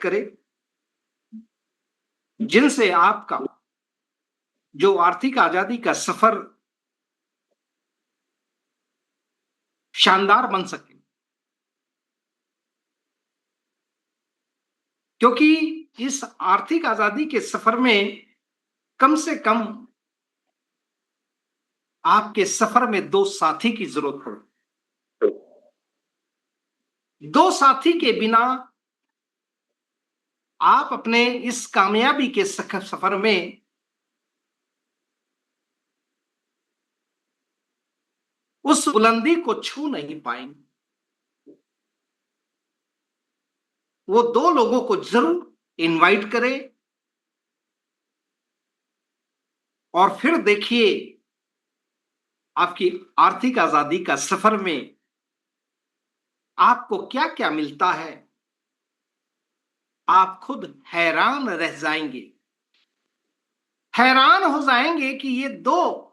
करें, जिनसे आपका जो आर्थिक आजादी का सफर शानदार बन सके। क्योंकि इस आर्थिक आजादी के सफर में कम से कम आपके सफर में 2 साथी की जरूरत हो। 2 साथी के बिना आप अपने इस कामयाबी के सफर में उस बुलंदी को छू नहीं पाएंगे। वो 2 लोगों को जरूर इनवाइट करें और फिर देखिए आपकी आर्थिक आजादी का सफर में आपको क्या-क्या मिलता है। आप खुद हैरान रह जाएंगे। हैरान हो जाएंगे कि ये 2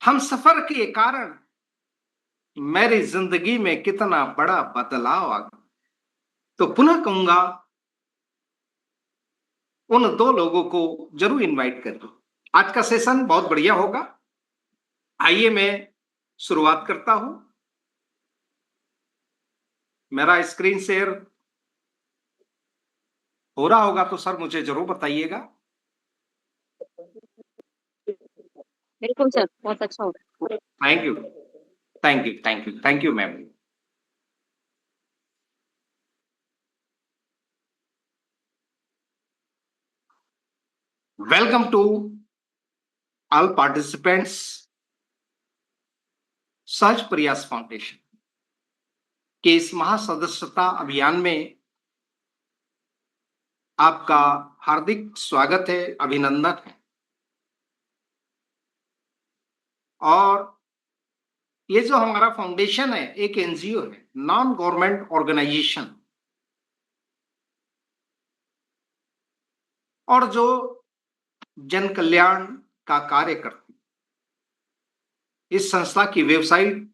हम सफर के कारण मेरी जिंदगी में कितना बड़ा बदलाव आ गया। तो पुनः कहूंगा उन 2 लोगों को जरूर इनवाइट कर दो। आज का सेशन बहुत बढ़िया होगा। आइए मैं शुरुआत करता हूं। मेरा स्क्रीन शेयर हो रहा होगा तो सर मुझे जरूर बताइएगा। बिल्कुल सर, बहुत अच्छा होगा। Thank you, thank you, thank you, thank you ma'am. Welcome to all participants Sahaj Prayas foundation के इस महासदस्यता अभियान में आपका हार्दिक स्वागत है, अभिनंदन है। और ये जो हमारा फाउंडेशन है एक एनजीओ है, नॉन गवर्नमेंट ऑर्गेनाइजेशन, और जो जन कल्याण का कार्य करती। इस संस्था की वेबसाइट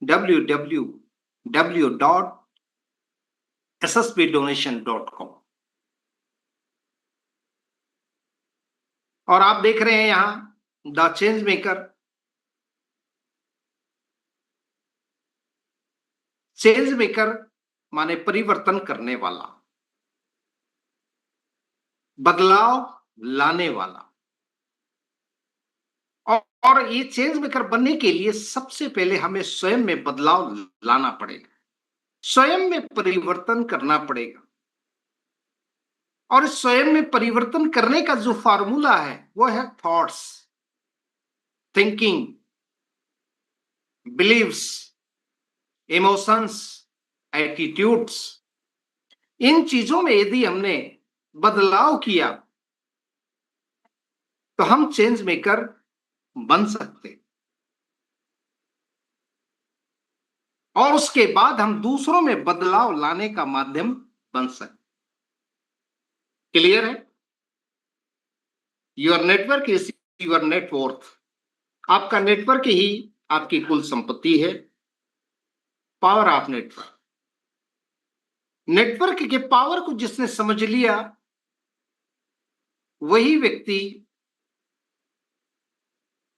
www.ssbdonation.com, और आप देख रहे हैं यहां the change maker. Change maker माने परिवर्तन करने वाला, बदलाव लाने वाला। और ये चेंज मेकर बनने के लिए सबसे पहले हमें स्वयं में बदलाव लाना पड़ेगा, स्वयं में परिवर्तन करना पड़ेगा। और स्वयं में परिवर्तन करने का जो फार्मूला है वो है thoughts, thinking, beliefs, emotions, attitudes. इन चीजों में यदि हमने बदलाव किया तो हम चेंज मेकर बन सकते, और उसके बाद हम दूसरों में बदलाव लाने का माध्यम बन सकते। क्लियर है? Your network is your net worth. आपका नेटवर्क ही आपकी कुल संपत्ति है। Power of network. नेटवर्क के पावर को जिसने समझ लिया वही व्यक्ति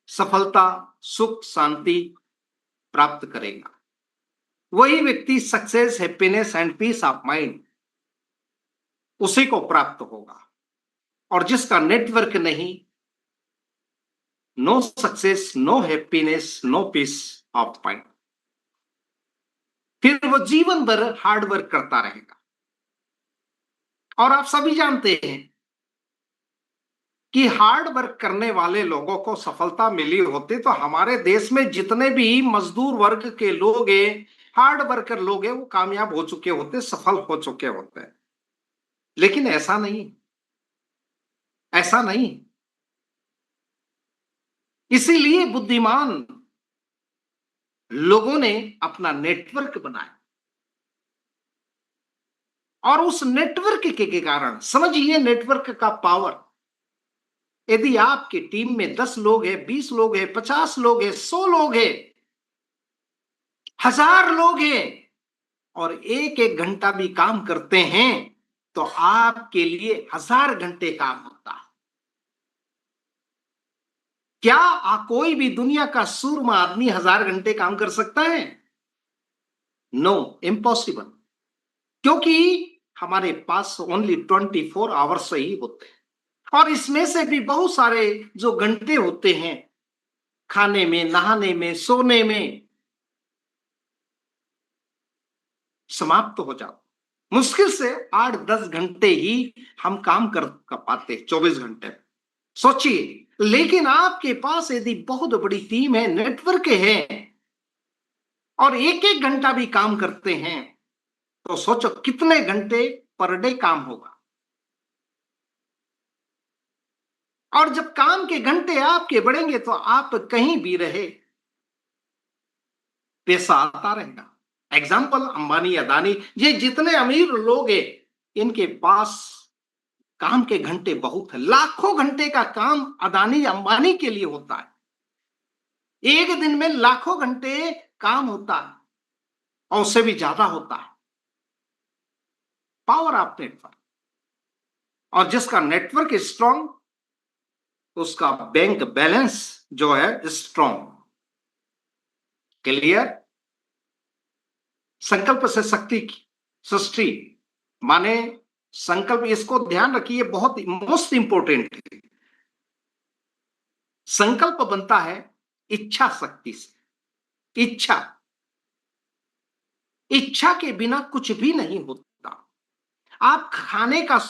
सफलता, सुख, शांति प्राप्त करेगा। वही व्यक्ति success, happiness and peace of mind उसी को प्राप्त होगा। और जिसका नेटवर्क नहीं, no success, no happiness, no peace of mind, फिर वो जीवन भर हार्ड वर्क करता रहेगा। और आप सभी जानते हैं कि हार्ड वर्क करने वाले लोगों को सफलता मिली होती तो हमारे देश में जितने भी मजदूर वर्ग के लोग हैं, हार्ड वर्कर लोग हैं, वो कामयाब हो चुके होते, सफल हो चुके होते हैं। लेकिन ऐसा नहीं, ऐसा नहीं। इसीलिए बुद्धिमान लोगों ने अपना नेटवर्क बनाया, और उस नेटवर्क के कारण समझिए नेटवर्क का पावर। यदि आपकी टीम में 10 लोग हैं, 20 लोग हैं, 50 लोग हैं, 100 लोग हैं, 1000 लोग हैं, और एक एक घंटा भी काम करते हैं तो आपके लिए 1000 घंटे काम होता है। क्या कोई भी दुनिया का सूरमा आदमी 1000 घंटे काम कर सकता है? No, impossible. क्योंकि हमारे पास ओनली 24 आवर्स ही होते हैं और इसमें से भी बहुत सारे जो घंटे होते हैं खाने में, नहाने में, सोने में समाप्त हो जाओ। मुश्किल से 8-10 घंटे ही हम काम कर पाते 24 घंटे। सोचिए, लेकिन आपके पास यदि बहुत बड़ी टीम है, नेटवर्क है और एक एक घंटा भी काम करते हैं तो सोचो कितने घंटे पर डे काम होगा। और जब काम के घंटे आपके बढ़ेंगे तो आप कहीं भी रहे पैसा आता रहेगा। एग्जाम्पल अंबानी, अदानी, ये जितने अमीर लोग हैं इनके पास काम के घंटे बहुत है। लाखों घंटे का काम अदानी अंबानी के लिए होता है। एक दिन में लाखों घंटे काम होता है और उससे भी ज्यादा होता है। Power of network. और जिसका नेटवर्क स्ट्रांग उसका बैंक बैलेंस जो है स्ट्रांग। क्लियर? संकल्प से शक्ति की सृष्टि माने संकल्प, इसको ध्यान रखिए, बहुत मोस्ट इंपोर्टेंट है। संकल्प बनता है इच्छा शक्ति से। इच्छा के बिना कुछ भी नहीं होता। आप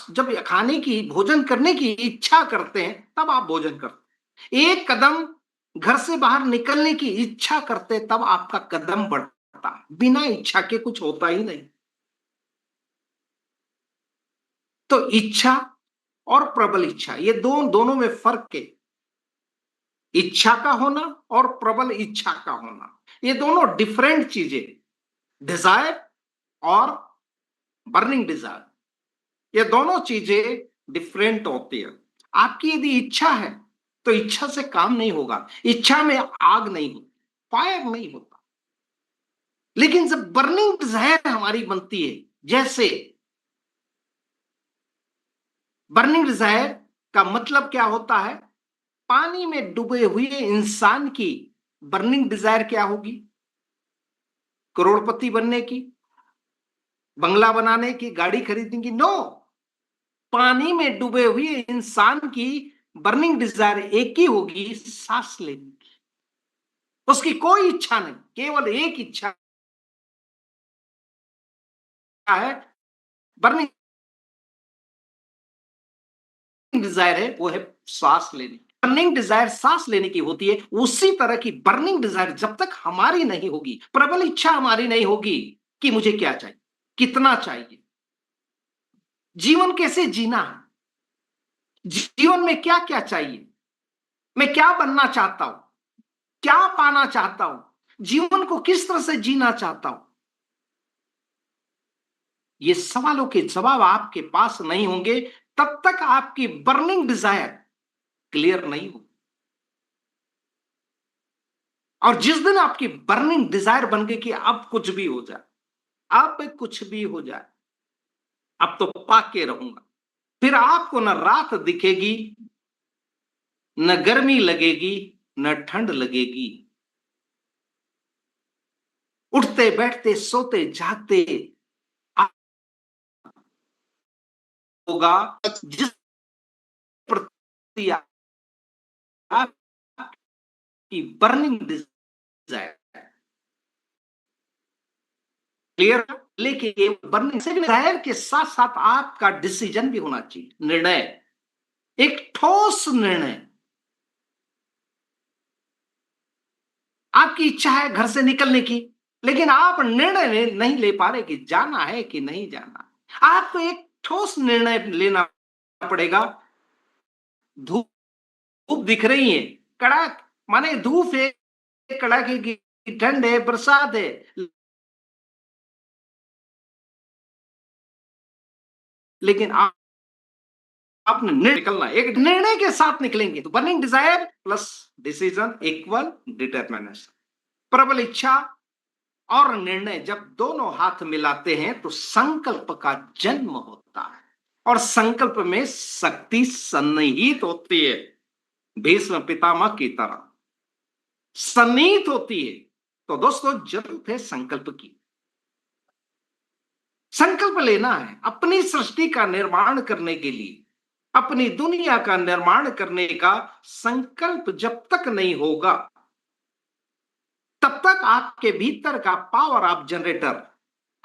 जब खाने की, भोजन करने की इच्छा करते हैं तब आप भोजन करते हैं। एक कदम घर से बाहर निकलने की इच्छा करते हैं तब आपका कदम बढ़ता है। बिना इच्छा के कुछ होता ही नहीं। तो इच्छा और प्रबल इच्छा, ये दोनों में फर्क है। इच्छा का होना और प्रबल इच्छा का होना, ये दोनों डिफरेंट चीजें। डिजायर और बर्निंग डिजायर, ये दोनों चीजें डिफरेंट होती है। आपकी यदि इच्छा है तो इच्छा से काम नहीं होगा। इच्छा में आग नहीं होती, फायर नहीं होता। लेकिन जब बर्निंग डिजायर हमारी बनती है, जैसे बर्निंग डिजायर का मतलब क्या होता है? पानी में डूबे हुए इंसान की बर्निंग डिजायर क्या होगी? करोड़पति बनने की, बंगला बनाने की, गाड़ी खरीदने की? नो। पानी में डूबे हुए इंसान की बर्निंग डिजायर एक ही होगी, सांस लेने की। उसकी कोई इच्छा नहीं, केवल एक इच्छा है, बर्निंग डिजायर है, वो है सांस लेने। बर्निंग डिजायर सांस लेने की होती है। उसी तरह की बर्निंग डिजायर जब तक हमारी नहीं होगी, प्रबल इच्छा हमारी नहीं होगी कि मुझे क्या चाहिए, कितना चाहिए, जीवन कैसे जीना है, जीवन में क्या क्या चाहिए, मैं क्या बनना चाहता हूं, क्या पाना चाहता हूं, जीवन को किस तरह से जीना चाहता हूं, ये सवालों के जवाब आपके पास नहीं होंगे तब तक आपकी बर्निंग डिजायर क्लियर नहीं होगी। और जिस दिन आपकी बर्निंग डिजायर बन गई कि अब कुछ भी हो जाए, अब कुछ भी हो जाए, अब तो पाके रहूंगा, फिर आपको न रात दिखेगी, न गर्मी लगेगी, न ठंड लगेगी। उठते बैठते सोते जागते होगा जिस प्रति आपकी बर्निंग डिजायर। क्लियर? लेकिन ये बर्निंग डिजायर के साथ साथ आपका डिसीजन भी होना चाहिए, निर्णय, एक ठोस निर्णय। आपकी इच्छा है घर से निकलने की, लेकिन आप निर्णय नहीं ले पा रहे कि जाना है कि नहीं जाना। आपको एक ठोस निर्णय लेना पड़ेगा। धूप धूप दिख रही है, कड़ाक माने धूप है, कड़ाके की ठंड है, बरसात है, लेकिन आपने निकलना, एक निर्णय के साथ निकलेंगे तो burning desire plus decision equal determination. प्रबल इच्छा और निर्णय जब दोनों हाथ मिलाते हैं तो संकल्प का जन्म होता है, और संकल्प में शक्ति सन्निहित होती है, भीष्म पितामह की तरह सन्निहित होती है। तो दोस्तों, जरूरत है संकल्प की। संकल्प लेना है अपनी सृष्टि का निर्माण करने के लिए, अपनी दुनिया का निर्माण करने का संकल्प जब तक नहीं होगा, तब तक आपके भीतर का पावर ऑफ जनरेटर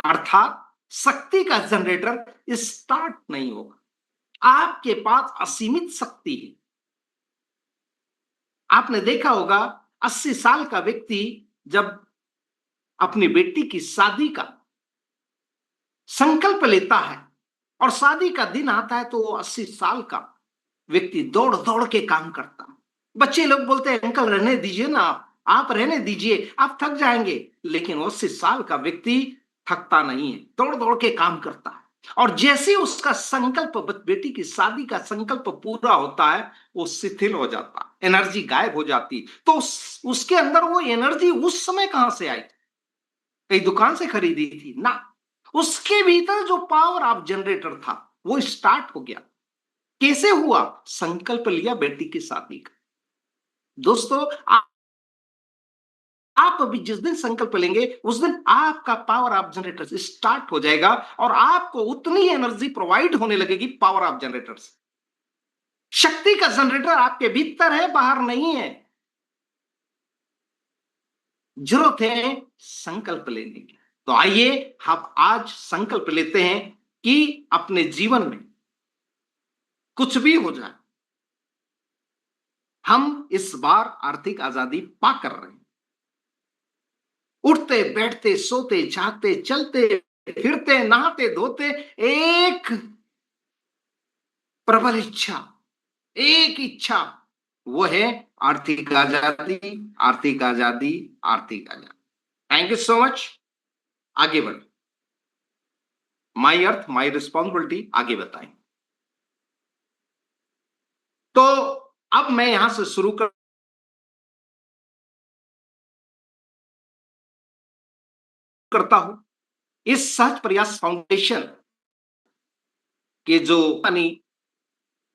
अर्थात शक्ति का जनरेटर स्टार्ट नहीं होगा। आपके पास असीमित शक्ति है। आपने देखा होगा 80 साल का व्यक्ति जब अपनी बेटी की शादी का संकल्प लेता है और शादी का दिन आता है, तो वो 80 साल का व्यक्ति दौड़ दौड़ के काम करता है। बच्चे लोग बोलते हैं अंकल रहने दीजिए ना, आप रहने दीजिए, आप थक जाएंगे। लेकिन वो 80 साल का व्यक्ति थकता नहीं है, दौड़ दौड़ के काम करता है। और जैसे उसका संकल्प, बेटी की शादी का संकल्प पूरा होता है, वो शिथिल हो जाता, एनर्जी गायब हो जाती। तो उसके अंदर वो एनर्जी उस समय कहां से आई? कहीं दुकान से खरीदी थी ना, उसके भीतर जो पावर ऑफ जनरेटर था वो स्टार्ट हो गया। कैसे हुआ? संकल्प लिया बेटी की शादी का। दोस्तों, आप अभी जिस दिन संकल्प लेंगे उस दिन आपका पावर ऑफ जनरेटर स्टार्ट हो जाएगा, और आपको उतनी एनर्जी प्रोवाइड होने लगेगी पावर ऑफ जनरेटर से। शक्ति का जनरेटर आपके भीतर है, बाहर नहीं है। जरूरत है संकल्प लेने की। तो आइए हम आज संकल्प लेते हैं कि अपने जीवन में कुछ भी हो जाए, हम इस बार आर्थिक आजादी पा कर रहे हैं। उठते बैठते सोते जागते चलते फिरते नहाते धोते एक प्रबल इच्छा, एक इच्छा, वो है आर्थिक आजादी, आर्थिक आजादी, आर्थिक आजादी। Thank you so much. आगे बढ़े। माई अर्थ माई रिस्पॉन्सिबिलिटी, आगे बताएं। तो अब मैं यहां से शुरू करता हूं। इस सहज प्रयास फाउंडेशन के जो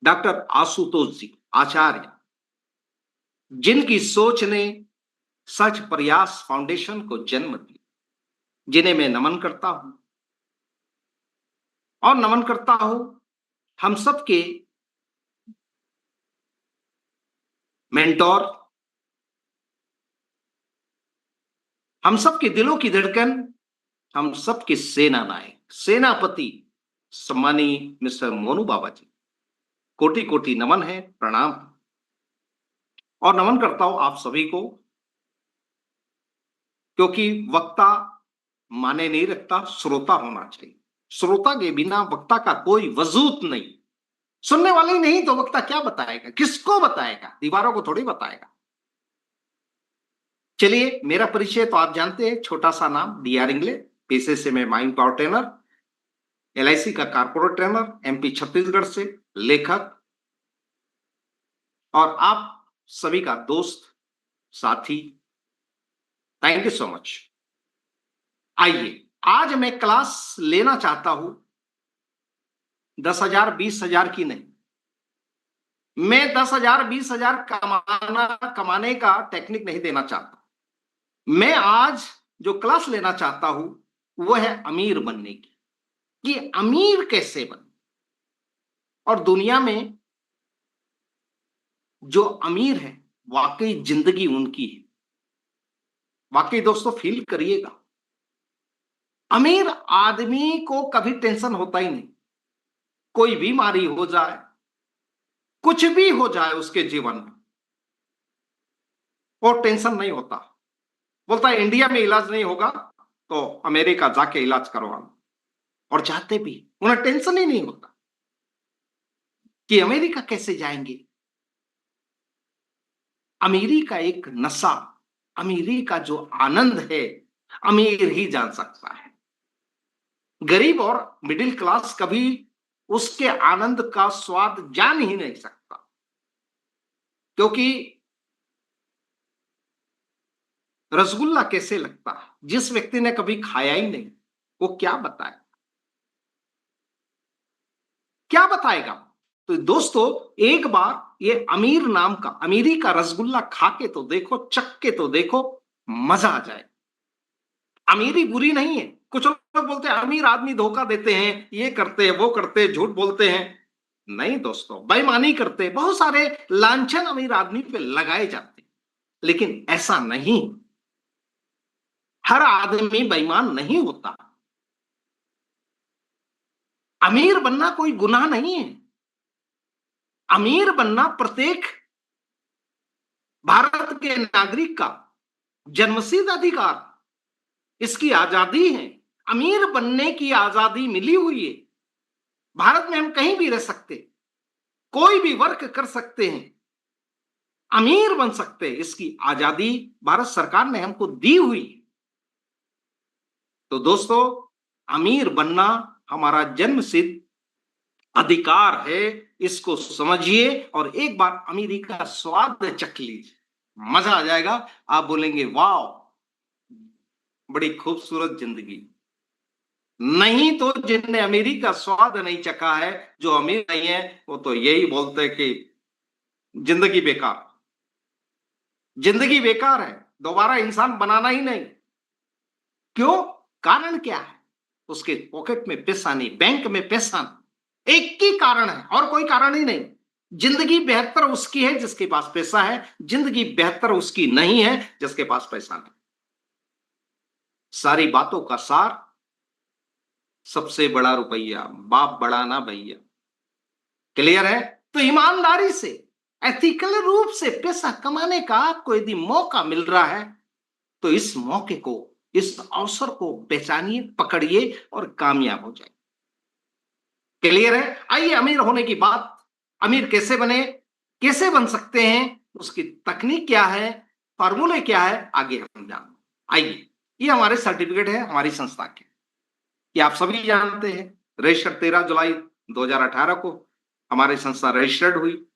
डॉक्टर आशुतोष जी आचार्य, जिनकी सोच ने सच प्रयास फाउंडेशन को जन्म दिया, जिन्हें मैं नमन करता हूं। और नमन करता हूं हम सबके मेंटोर, हम सबके दिलों की धड़कन, हम सबके सेना नायक, सेनापति सम्मानीय मिस्टर मोनू बाबा जी। कोटि कोटि नमन है, प्रणाम। और नमन करता हूं आप सभी को, क्योंकि वक्ता माने नहीं रखता, श्रोता होना चाहिए। श्रोता के बिना वक्ता का कोई वजूद नहीं। सुनने वाले ही नहीं तो वक्ता क्या बताएगा? किसको बताएगा? दीवारों को थोड़ी बताएगा। चलिए, मेरा परिचय तो आप जानते हैं, छोटा सा नाम डी.आर. इंगले, पेशे से मैं माइंड पावर ट्रेनर, एलआईसी का कारपोरेट ट्रेनर, एमपी छत्तीसगढ़ से, लेखक और आप सभी का दोस्त साथी। Thank you so much. आइए, आज मैं क्लास लेना चाहता हूं 10,000 20,000 की नहीं। मैं 10,000 20,000 कमाने का टेक्निक नहीं देना चाहता। मैं आज जो क्लास लेना चाहता हूं वो है अमीर बनने की, कि अमीर कैसे बने। और दुनिया में जो अमीर है वाकई जिंदगी उनकी है। वाकई दोस्तों, फील करिएगा, अमीर आदमी को कभी टेंशन होता ही नहीं। कोई बीमारी हो जाए, कुछ भी हो जाए उसके जीवन में, और टेंशन नहीं होता। बोलता है इंडिया में इलाज नहीं होगा तो अमेरिका जाके इलाज करवा लो। और जाते भी, उन्हें टेंशन ही नहीं होता कि अमेरिका कैसे जाएंगे। अमीरी का एक नशा, अमीरी का जो आनंद है, अमीर ही जान सकता है। गरीब और मिडिल क्लास कभी उसके आनंद का स्वाद जान ही नहीं सकता, क्योंकि रसगुल्ला कैसे लगता है, जिस व्यक्ति ने कभी खाया ही नहीं, वो क्या बताए, क्या बताएगा? तो दोस्तों, एक बार ये अमीर नाम का, अमीरी का रसगुल्ला खा के तो देखो, चख के तो देखो, मजा आ जाए। अमीरी बुरी नहीं है। कुछ लोग बोलते हैं अमीर आदमी धोखा देते हैं, ये करते हैं, वो करते हैं, झूठ बोलते हैं। नहीं दोस्तों, बेईमानी करते हैं, बहुत सारे लांछन अमीर आदमी पे लगाए जाते हैं, लेकिन ऐसा नहीं। हर आदमी बेईमान नहीं होता। अमीर बनना कोई गुनाह नहीं है। अमीर बनना प्रत्येक भारत के नागरिक का जन्मसिद्ध अधिकार, इसकी आजादी है। अमीर बनने की आजादी मिली हुई है। भारत में हम कहीं भी रह सकते, कोई भी वर्क कर सकते हैं, अमीर बन सकते हैं, इसकी आजादी भारत सरकार ने हमको दी हुई। तो दोस्तों, अमीर बनना हमारा जन्मसिद्ध अधिकार है, इसको समझिए और एक बार अमीरी का स्वाद चख लीजिए, मजा आ जाएगा। आप बोलेंगे वाह, बड़ी खूबसूरत जिंदगी। नहीं तो जिनने अमीरी का स्वाद नहीं चखा है, जो अमीर नहीं है, वो तो यही बोलते हैं कि जिंदगी बेकार, जिंदगी बेकार है, दोबारा इंसान बनाना ही नहीं। क्यों? कारण क्या है? उसके पॉकेट में पैसा नहीं, बैंक में पैसा नहीं। एक ही कारण है और कोई कारण ही नहीं। जिंदगी बेहतर उसकी है जिसके पास पैसा है, जिंदगी बेहतर उसकी नहीं है जिसके पास पैसा नहीं। सारी बातों का सार, सबसे बड़ा रुपया, बाप बड़ा ना भैया। क्लियर है? तो ईमानदारी से, एथिकल रूप से पैसा कमाने का आपको यदि मौका मिल रहा है, तो इस मौके को, इस अवसर को पहचानिए, पकड़िए और कामयाब हो जाए। क्लियर है? आइए अमीर होने की बात, अमीर कैसे बने, कैसे बन सकते हैं, उसकी तकनीक क्या है, फार्मूले क्या है, आगे हम जान। आइए, ये हमारे सर्टिफिकेट है हमारी संस्था के, ये आप सभी जानते हैं। रजिस्टर 13 जुलाई 2018 को हमारी संस्था रजिस्टर्ड हुई।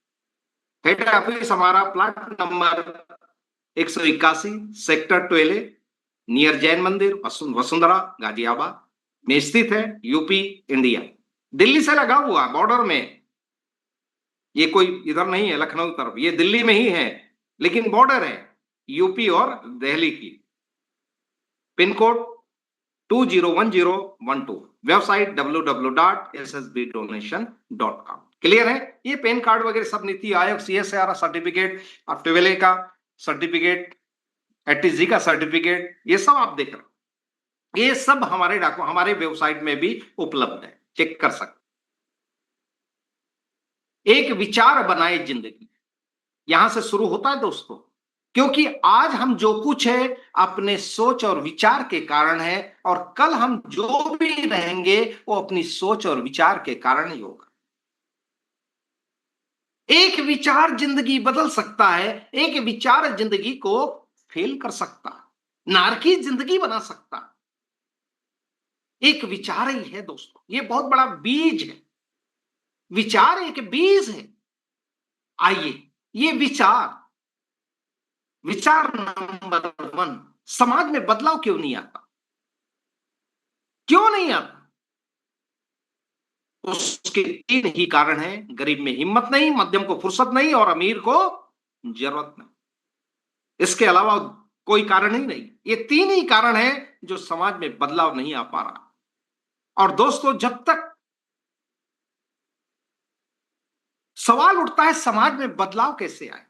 हेड ऑफिस हमारा plot number 181 sector 12 near Jain मंदिर वसुंधरा गाजियाबाद में स्थित है, यूपी इंडिया। दिल्ली से लगा हुआ बॉर्डर में, ये कोई इधर नहीं है लखनऊ तरफ, ये दिल्ली में ही है, लेकिन बॉर्डर है यूपी और दिल्ली की। Pin code 201012, website www.ssbdonation.com। Clear है? ये पैन कार्ड वगैरह सब नीति आयोग, CSIR सर्टिफिकेट और ट्वेले का सर्टिफिकेट, एटीजी का सर्टिफिकेट, ये सब आप देख रहे, ये सब हमारे डाकू हमारे वेबसाइट में भी उपलब्ध है, चेक कर सकते। एक विचार बनाए जिंदगी, यहां से शुरू होता है दोस्तों, क्योंकि आज हम जो कुछ है अपने सोच और विचार के कारण है, और कल हम जो भी रहेंगे वो अपनी सोच और विचार के कारण ही होगा। एक विचार जिंदगी बदल सकता है, एक विचार जिंदगी को फेल कर सकता, नारकी जिंदगी बना सकता। एक विचार ही है दोस्तों, ये बहुत बड़ा बीज है। विचार एक बीज है। आइए, ये विचार, विचार नंबर 1, समाज में बदलाव क्यों नहीं आता? क्यों नहीं आता? उसके 3 ही कारण हैं। गरीब में हिम्मत नहीं, मध्यम को फुर्सत नहीं और अमीर को जरूरत नहीं। इसके अलावा कोई कारण ही नहीं। ये 3 ही कारण हैं जो समाज में बदलाव नहीं आ पा रहा। और दोस्तों, जब तक सवाल उठता है समाज में बदलाव कैसे आए,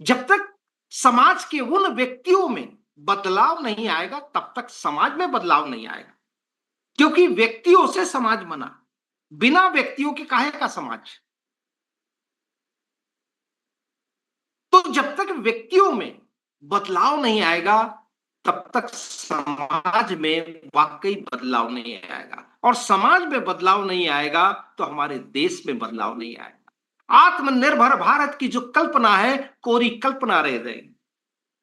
जब तक समाज के उन व्यक्तियों में बदलाव नहीं आएगा, तब तक समाज में बदलाव नहीं आएगा। क्योंकि व्यक्तियों से समाज बना, बिना व्यक्तियों के काहे का समाज? तो जब तक व्यक्तियों में बदलाव नहीं आएगा, तब तक समाज में वाकई बदलाव नहीं आएगा, और समाज में बदलाव नहीं आएगा तो हमारे देश में बदलाव नहीं आएगा। आत्मनिर्भर भारत की जो कल्पना है, कोरी कल्पना रह जाएगी।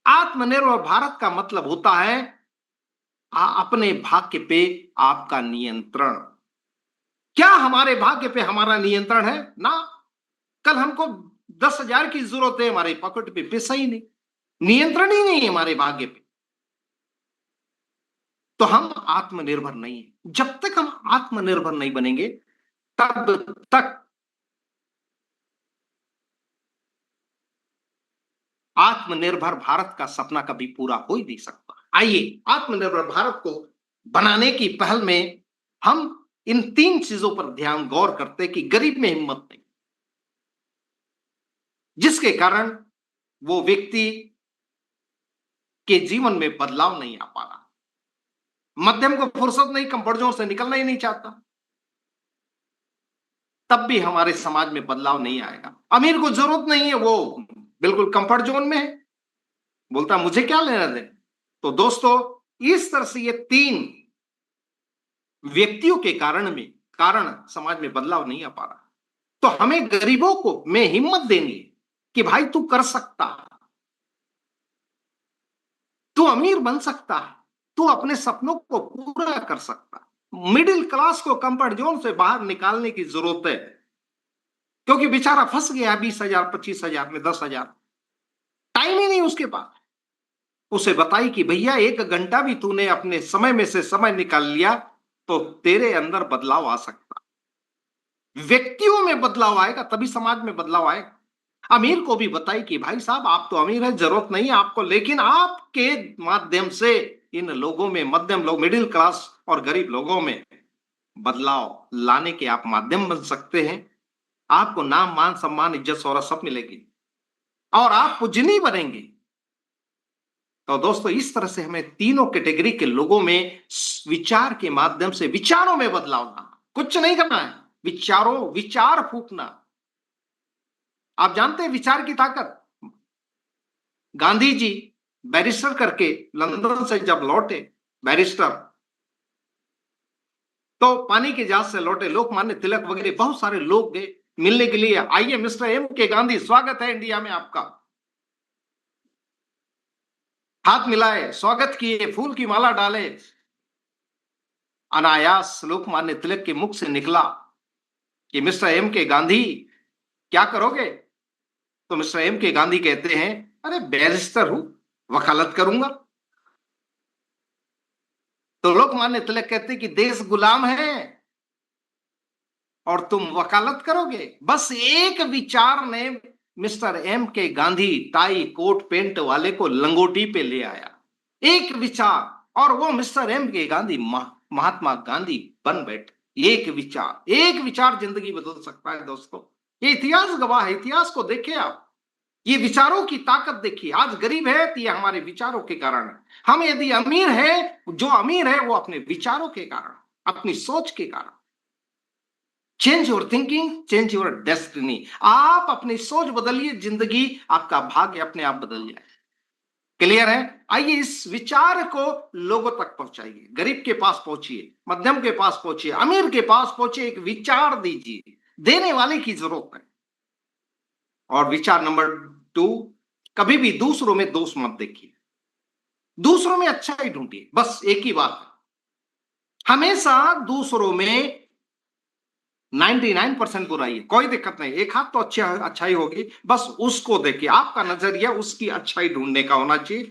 आत्मनिर्भर भारत का मतलब होता है अपने भाग्य पे आपका नियंत्रण। क्या हमारे भाग्य पे हमारा नियंत्रण है? ना। कल हमको 10,000 की जरूरत है, हमारे पॉकेट पे पैसा ही नहीं, नियंत्रण ही नहीं है हमारे भाग्य पे, तो हम आत्मनिर्भर नहीं है। जब तक हम आत्मनिर्भर नहीं बनेंगे तब तक आत्मनिर्भर भारत का सपना कभी पूरा हो ही नहीं सकता। आइए आत्मनिर्भर भारत को बनाने की पहल में हम इन 3 चीजों पर ध्यान गौर करते कि गरीब में हिम्मत नहीं, जिसके कारण वो व्यक्ति के जीवन में बदलाव नहीं आ पा रहा। मध्यम को फुर्सत नहीं, कंफर्ट जोन से निकलना ही नहीं चाहता, तब भी हमारे समाज में बदलाव नहीं आएगा। अमीर को जरूरत नहीं है, वो बिल्कुल कंफर्ट जोन में है, बोलता मुझे क्या लेना दे। तो दोस्तों, इस तरह से ये 3 व्यक्तियों के कारण समाज में बदलाव नहीं आ पा रहा। तो हमें गरीबों को में हिम्मत देनी है कि भाई तू कर सकता है, तू अमीर बन सकता है, तू अपने सपनों को पूरा कर सकता है। मिडिल क्लास को कंफर्ट जोन से बाहर निकालने की जरूरत है, क्योंकि बेचारा फंस गया 20,000 25,000 में, 10,000, टाइम ही नहीं उसके पास। उसे बताई कि भैया 1 घंटा भी तूने अपने समय में से समय निकाल लिया तो तेरे अंदर बदलाव आ सकता, व्यक्तियों में बदलाव आएगा, तभी समाज में बदलाव आएगा। अमीर को भी बताई कि भाई साहब आप तो अमीर है, जरूरत नहीं है आपको, लेकिन आपके माध्यम से इन लोगों में, मध्यम लोग, मिडिल क्लास और गरीब लोगों में बदलाव लाने के आप माध्यम बन सकते हैं। आपको नाम, मान, सम्मान, इज्जत, शोहरत सब मिलेगी और आप पूजनीय बनेंगे। तो दोस्तों, इस तरह से हमें तीनों कैटेगरी के लोगों में विचार के माध्यम से विचारों में बदलाव लाना, कुछ नहीं करना है, विचार फूकना। आप जानते हैं विचार की ताकत। गांधी जी बैरिस्टर करके लंदन से जब लौटे, बैरिस्टर, तो पानी के जहाज से लौटे, लोकमान्य तिलक वगैरह बहुत सारे लोग गए मिलने के लिए। आइए मिस्टर एम के गांधी, स्वागत है इंडिया में आपका। हाथ मिलाए, स्वागत किए, फूल की माला डाले। अनायास लोकमान्य तिलक के मुख से निकला कि मिस्टर एम के गांधी क्या करोगे। तो मिस्टर एम के गांधी कहते हैं, अरे बैरिस्टर हूं, वकालत करूंगा। तो लोकमान्य तिलक कहते कि देश गुलाम है और तुम वकालत करोगे। बस एक विचार ने मिस्टर एम के गांधी टाई कोट पेंट वाले को लंगोटी पे ले आया। एक विचार, और वो मिस्टर एम के गांधी महात्मा गांधी बन बैठे। एक विचार जिंदगी बदल सकता है दोस्तों। ये इतिहास गवाह है, इतिहास को देखिए आप, ये विचारों की ताकत देखिए। आज गरीब है तो ये हमारे विचारों के कारण है। हम यदि अमीर है, जो अमीर है वो अपने विचारों के कारण, अपनी सोच के कारण। Change your thinking, change your destiny. आप अपनी सोच बदलिए, जिंदगी, आपका भाग्य अपने आप बदल जाए। क्लियर है? आइए इस विचार को लोगों तक पहुंचाइए। गरीब के पास पहुंचिए, मध्यम के पास पहुंचिए, अमीर के पास पहुंचिए, एक विचार दीजिए। देने वाले की जरूरत है। और विचार नंबर 2, कभी भी दूसरों में दोष मत देखिए, दूसरों में अच्छा ही ढूंढिए। बस एक ही बात है, हमेशा दूसरों में 99% बुराई है, कोई दिक्कत नहीं, एक हाथ तो अच्छाई होगी, बस उसको देखिए। आपका नजरिया उसकी अच्छाई ढूंढने का होना चाहिए।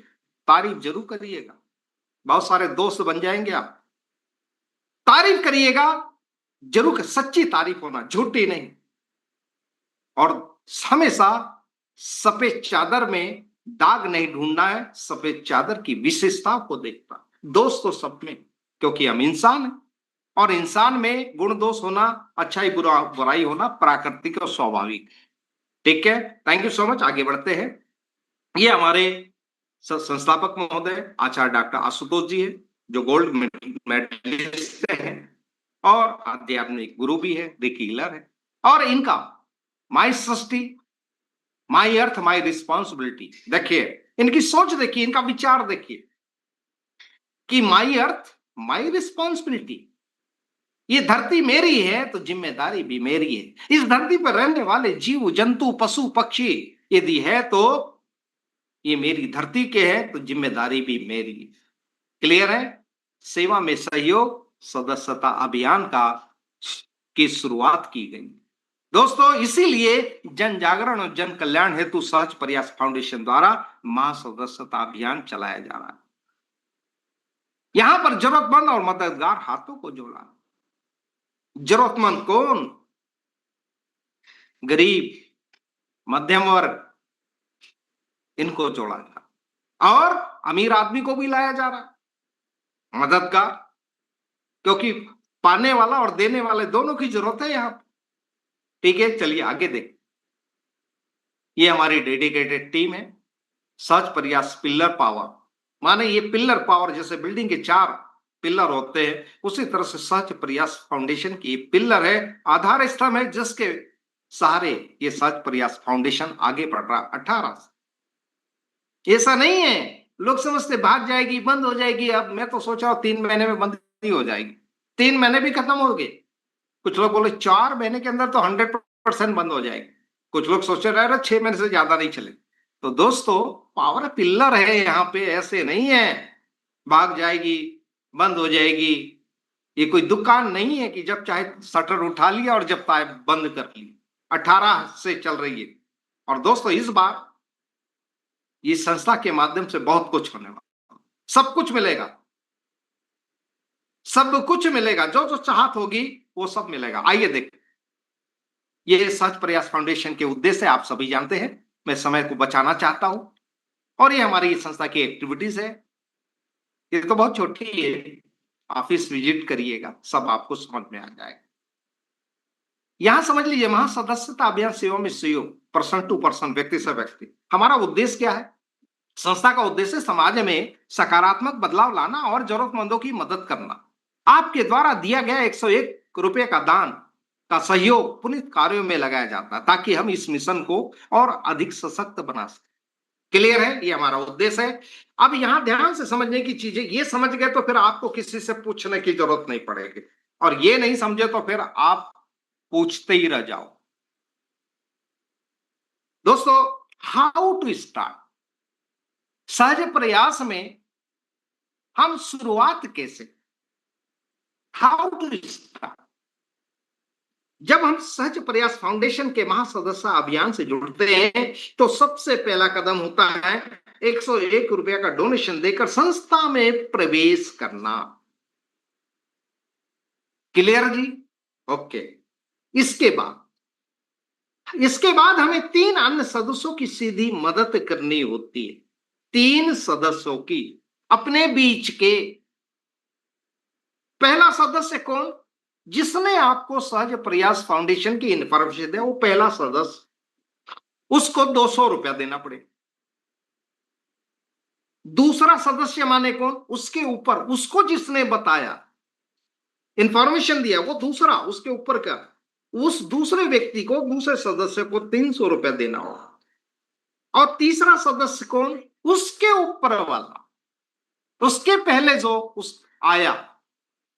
तारीफ जरूर करिएगा, बहुत सारे दोस्त बन जाएंगे आप। तारीफ करिएगा जरूर, सच्ची तारीफ होना, झूठी नहीं। और हमेशा सफेद चादर में दाग नहीं ढूंढना है, सफेद चादर की विशेषता को देखना। दोस्त तो सब में, क्योंकि हम इंसान हैं और इंसान में गुण दोष होना, अच्छाई बुराई होना प्राकृतिक और स्वाभाविक है। ठीक है, थैंक यू सो मच। आगे बढ़ते हैं। ये हमारे संस्थापक महोदय आचार्य डॉक्टर आशुतोष जी है, जो गोल्ड मेडलिस्ट हैं और आध्यात्मिक गुरु भी है, रिकी हीलर है। और इनका माई सृष्टि, माई अर्थ, माई रिस्पॉन्सिबिलिटी, देखिए इनकी सोच, देखिए इनका विचार, देखिए कि माई अर्थ, माई रिस्पॉन्सिबिलिटी, ये धरती मेरी है तो जिम्मेदारी भी मेरी है। इस धरती पर रहने वाले जीव जंतु पशु पक्षी यदि है तो ये मेरी धरती के है तो जिम्मेदारी भी मेरी है। क्लियर है? सेवा में सहयोग सदस्यता अभियान का की शुरुआत की गई। दोस्तों, इसीलिए जन जागरण और जन कल्याण हेतु सहज प्रयास फाउंडेशन द्वारा महासदस्यता अभियान चलाया जा रहा है। यहां पर जरूरतमंद और मददगार हाथों को जोड़ा। जरूरतमंद कौन? गरीब, मध्यम वर्ग, इनको जोड़ा जा रहा और अमीर आदमी को भी लाया जा रहा है मददगार, क्योंकि पाने वाला और देने वाले दोनों की जरूरत है यहां। ठीक है, चलिए आगे देख। ये हमारी डेडिकेटेड टीम है, सहज प्रयास पिल्लर पावर। माने ये पिल्लर पावर, जैसे बिल्डिंग के 4 पिल्लर होते हैं, उसी तरह से सहज प्रयास फाउंडेशन की पिल्लर है, आधार स्तंभ है, जिसके सहारे ये सहज प्रयास फाउंडेशन आगे बढ़ रहा। 18 ऐसा नहीं है, लोग समझते भाग जाएगी, बंद हो जाएगी। अब मैं तो सोच रहा हूं 3 महीने में बंद ही हो जाएगी। 3 महीने भी खत्म हो गए। कुछ लोग बोले 4 महीने के अंदर तो 100% बंद हो जाएगी। कुछ लोग सोच रहे हैं 6 महीने से ज्यादा नहीं चले। तो दोस्तों, पावर पिल्लर है यहाँ पे, ऐसे नहीं है भाग जाएगी, बंद हो जाएगी। ये कोई दुकान नहीं है कि जब चाहे शटर उठा लिया और जब चाहे बंद कर लिया। 18 से चल रही है। और दोस्तों, इस बार इस संस्था के माध्यम से बहुत कुछ होने वाला, सब कुछ मिलेगा, सब कुछ मिलेगा, जो जो चाहत होगी वो सब मिलेगा। आइए देख, ये सहज प्रयास फाउंडेशन के उद्देश्य आप सभी जानते हैं। मैं समय को बचाना चाहता हूं और ये हमारी संस्था की एक्टिविटीज है। ये तो बहुत छोटी है, ऑफिस विजिट करिएगा, सब आपको समझ में आ जाएगा। यहां समझ लीजिए, महासदस्यता अभियान सेवा में सहयोग, पर्सन टू पर्सन, व्यक्ति से व्यक्ति। हमारा उद्देश्य क्या है? संस्था का उद्देश्य समाज में सकारात्मक बदलाव लाना और जरूरतमंदों की मदद करना। आपके द्वारा दिया गया 101 रुपए का दान का सहयोग पुनीत कार्यों में लगाया जाता है, ताकि हम इस मिशन को और अधिक सशक्त बना सकें। क्लियर है? ये हमारा उद्देश्य है। अब यहां ध्यान से समझने की चीजें, ये समझ गए तो फिर आपको किसी से पूछने की जरूरत नहीं पड़ेगी, और ये नहीं समझे तो फिर आप पूछते ही रह जाओ। दोस्तों, हाउ टू स्टार्ट? सहज प्रयास में हम शुरुआत कैसे? How to start? जब हम सहज प्रयास फाउंडेशन के महासदस्य अभियान से जुड़ते हैं तो सबसे पहला कदम होता है 101 रुपया का डोनेशन देकर संस्था में प्रवेश करना। क्लियर जी? ओके। इसके बाद हमें 3 अन्य सदस्यों की सीधी मदद करनी होती है। 3 सदस्यों की, अपने बीच के। पहला सदस्य कौन? जिसने आपको सहज प्रयास फाउंडेशन की इंफॉर्मेशन दिया, वो पहला सदस्य, उसको 200 रुपया देना पड़ेगा। दूसरा सदस्य माने कौन? उसके ऊपर, उसको जिसने बताया, इंफॉर्मेशन दिया, वो दूसरा, उसके ऊपर का, उस दूसरे व्यक्ति को, दूसरे सदस्य को 300 रुपया देना होगा। और तीसरा सदस्य कौन? उसके ऊपर वाला, उसके पहले जो उस आया,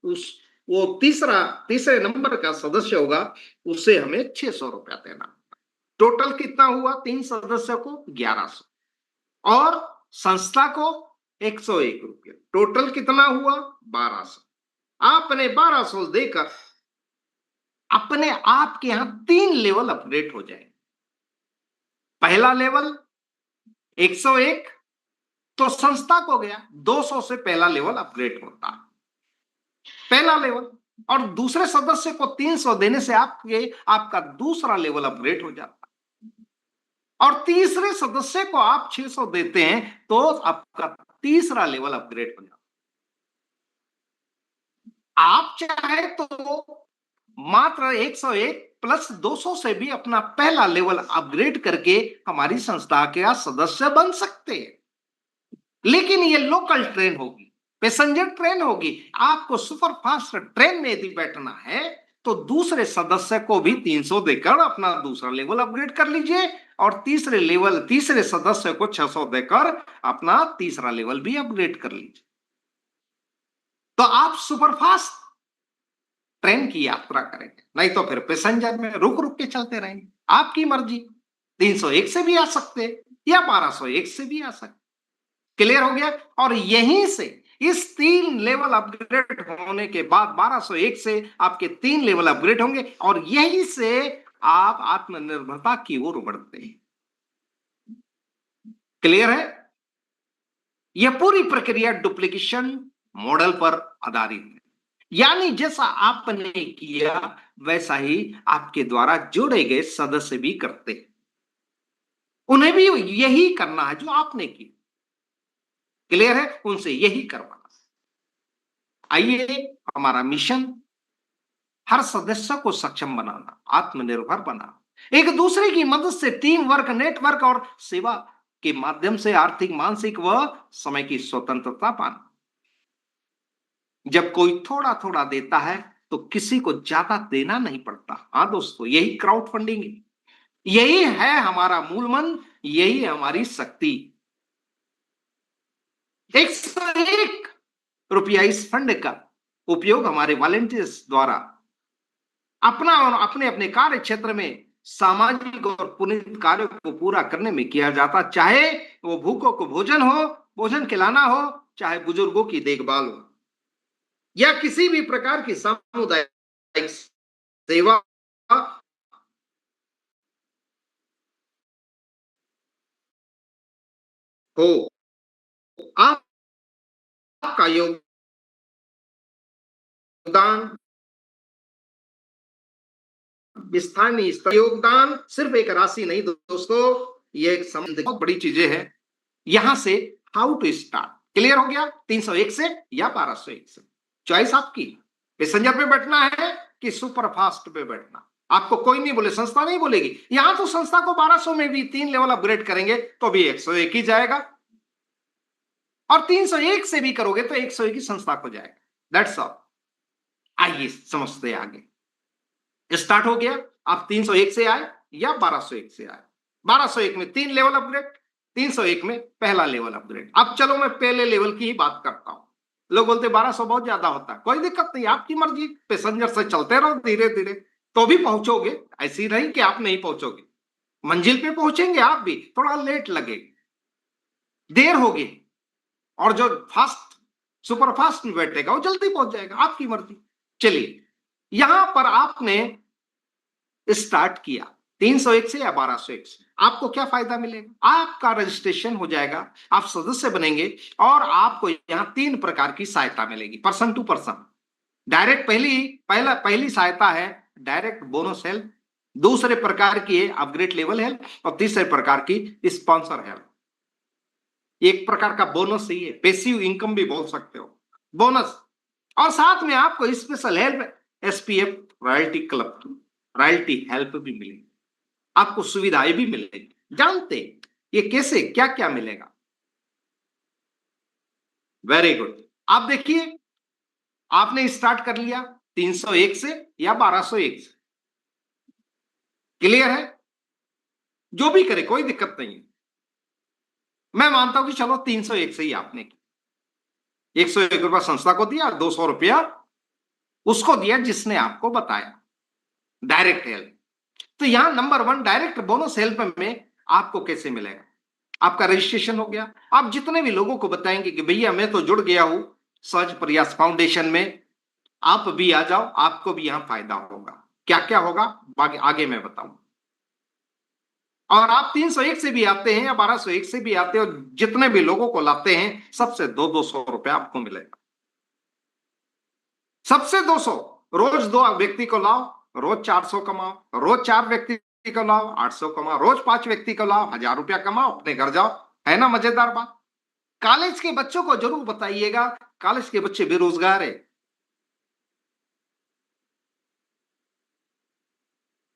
उस वो तीसरे नंबर का सदस्य होगा, उसे हमें 600 रुपया देना। टोटल कितना हुआ? 3 सदस्य को 1100 और संस्था को 101 रुपया। टोटल कितना हुआ? 1200। आपने 1200 देकर अपने आप के यहां 3 लेवल अपग्रेड हो जाए। पहला लेवल 101 तो संस्था को गया, 200 से पहला लेवल अपग्रेड होता है, पहला लेवल। और दूसरे सदस्य को 300 देने से आपका दूसरा लेवल अपग्रेड हो जाता है। और तीसरे सदस्य को आप 600 देते हैं तो आपका तीसरा लेवल अपग्रेड हो जाता है। आप चाहे तो मात्र 101 प्लस 200 से भी अपना पहला लेवल अपग्रेड करके हमारी संस्था के सदस्य बन सकते हैं। लेकिन ये लोकल ट्रेन होगी, पैसेंजर ट्रेन होगी। आपको सुपरफास्ट ट्रेन में यदि बैठना है तो दूसरे सदस्य को भी 300 देकर अपना दूसरा लेवल अपग्रेड कर लीजिए, और तीसरे सदस्य को 600 देकर अपना तीसरा लेवल भी अपग्रेड कर लीजिए। तो आप सुपरफास्ट ट्रेन की यात्रा करेंगे, नहीं तो फिर पैसेंजर में रुक रुक के चलते रहेंगे। आपकी मर्जी, 301 से भी आ सकते या 1201 से भी आ सकते। क्लियर हो गया? और यहीं से इस 3 लेवल अपग्रेड होने के बाद 1201 से आपके 3 लेवल अपग्रेड होंगे, और यहीं से आप आत्मनिर्भरता की ओर बढ़ते हैं। क्लियर है? यह पूरी प्रक्रिया डुप्लीकेशन मॉडल पर आधारित है, यानी जैसा आपने किया वैसा ही आपके द्वारा जोड़े गए सदस्य भी करते हैं। उन्हें भी यही करना है जो आपने किया। क्लियर है? उनसे यही करवाना। आइए, हमारा मिशन हर सदस्य को सक्षम बनाना, आत्मनिर्भर बनाना, एक दूसरे की मदद से टीम वर्क, नेटवर्क और सेवा के माध्यम से आर्थिक, मानसिक व समय की स्वतंत्रता पाना। जब कोई थोड़ा थोड़ा देता है तो किसी को ज्यादा देना नहीं पड़ता। हाँ दोस्तों, यही क्राउड फंडिंग है, यही है हमारा मूल मंत्र, यही हमारी शक्ति। 101 रुपया इस फंड का उपयोग हमारे वॉलेंटियर्स द्वारा अपना और अपने अपने कार्य क्षेत्र में सामाजिक और पुनीत कार्यों को पूरा करने में किया जाता, चाहे वो भूखों को भोजन हो, भोजन खिलाना हो, चाहे बुजुर्गों की देखभाल हो, या किसी भी प्रकार की सामुदायिक सेवा हो। आप, आपका योगदान, स्थानीय स्तर योगदान सिर्फ एक राशि नहीं दोस्तों, ये एक बहुत बड़ी चीजें हैं। यहां से हाउ टू स्टार्ट क्लियर हो गया। 301 से या 1201 से, चॉइस आपकी। पैसेंजर पे बैठना है कि सुपर फास्ट पे बैठना, आपको कोई नहीं बोले, संस्था नहीं बोलेगी। यहां तो संस्था को 1200 में भी 3 लेवल अपग्रेड करेंगे तो भी 101 ही जाएगा, और 301 से भी करोगे तो 101 ही संस्था को जाएगा। That's all. आइए समझते आगे। स्टार्ट हो गया। आप 301 से आए या 1201 से आए। 1201 में 3 लेवल अपग्रेड, 301 में पहला लेवल अपग्रेड। अब चलो मैं पहले लेवल की ही बात करता हूं। लोग बोलते 1200 बहुत ज्यादा होता है, कोई दिक्कत नहीं, आपकी मर्जी, पैसेंजर से चलते रहो धीरे धीरे, तो भी पहुंचोगे। ऐसी नहीं कि आप नहीं पहुंचोगे, मंजिल पे पहुंचेंगे आप भी, थोड़ा लेट लगेगा, देर होगी, और जो फास्ट सुपर फास्ट में बैठेगा वो जल्दी पहुंच जाएगा, आपकी मर्जी। चलिए, यहां पर आपने स्टार्ट किया 301 से या 1201 से, आपको क्या फायदा मिलेगा? आपका रजिस्ट्रेशन हो जाएगा, आप सदस्य बनेंगे, और आपको यहां 3 प्रकार की सहायता मिलेगी पर्सन टू पर्सन। डायरेक्ट पहली सहायता है डायरेक्ट बोनस हेल्प, दूसरे प्रकार की है अपग्रेड लेवल हेल्प, और तीसरे प्रकार की स्पॉन्सर हेल्प। एक प्रकार का बोनस ही है, पैसिव इनकम भी बोल सकते हो, बोनस। और साथ में आपको special help, SPF royalty club, royalty help भी मिलेगी, आपको सुविधाएं भी मिलेगी। जानते ये कैसे, क्या क्या मिलेगा? Very good. आप देखिए, आपने स्टार्ट कर लिया 301 से या 1201 से, क्लियर है? जो भी करे कोई दिक्कत नहीं है। मैं मानता हूं कि चलो 301 से ही आपने की, 101 रुपया संस्था को दिया, 200 रुपया उसको दिया जिसने आपको बताया, डायरेक्ट हेल्प। तो यहां नंबर 1 डायरेक्ट बोनस हेल्प में आपको कैसे मिलेगा? आपका रजिस्ट्रेशन हो गया, आप जितने भी लोगों को बताएंगे कि भैया मैं तो जुड़ गया हूं सहज प्रयास फाउंडेशन में, आप भी आ जाओ, आपको भी यहां फायदा होगा। क्या क्या होगा आगे मैं बताऊं। और आप 301 से भी आते हैं या 1201 से भी आते हो, जितने भी लोगों को लाते हैं सबसे 200 रुपया आपको मिलेगा, सबसे 200। रोज 2 व्यक्ति को लाओ, रोज 400 कमाओ, रोज 4 व्यक्ति को लाओ 800 कमाओ, रोज 5 व्यक्ति को लाओ 1000 रुपया कमाओ, अपने घर जाओ। है ना मजेदार बात? कॉलेज के बच्चों को जरूर बताइएगा, कॉलेज के बच्चे बेरोजगार है,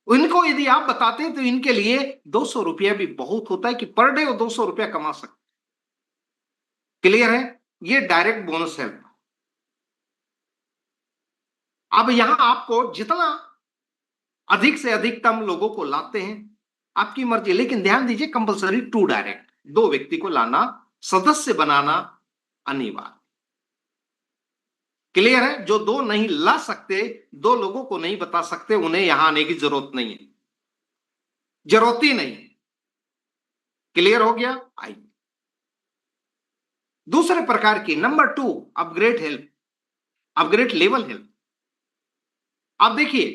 इनको यदि आप बताते हैं तो इनके लिए 200 रुपया भी बहुत होता है कि पर डे वो 200 रुपया कमा सकते। क्लियर है? ये डायरेक्ट बोनस है। अब यहां आपको जितना अधिक से अधिकतम लोगों को लाते हैं आपकी मर्जी, लेकिन ध्यान दीजिए कंपलसरी 2 डायरेक्ट, 2 व्यक्ति को लाना, सदस्य बनाना अनिवार्य। क्लियर है? जो 2 नहीं ला सकते, 2 लोगों को नहीं बता सकते, उन्हें यहां आने की जरूरत नहीं है, जरूरत ही नहीं है। क्लियर हो गया? आइए दूसरे प्रकार की number 2 upgrade help, upgrade level help. आप देखिए,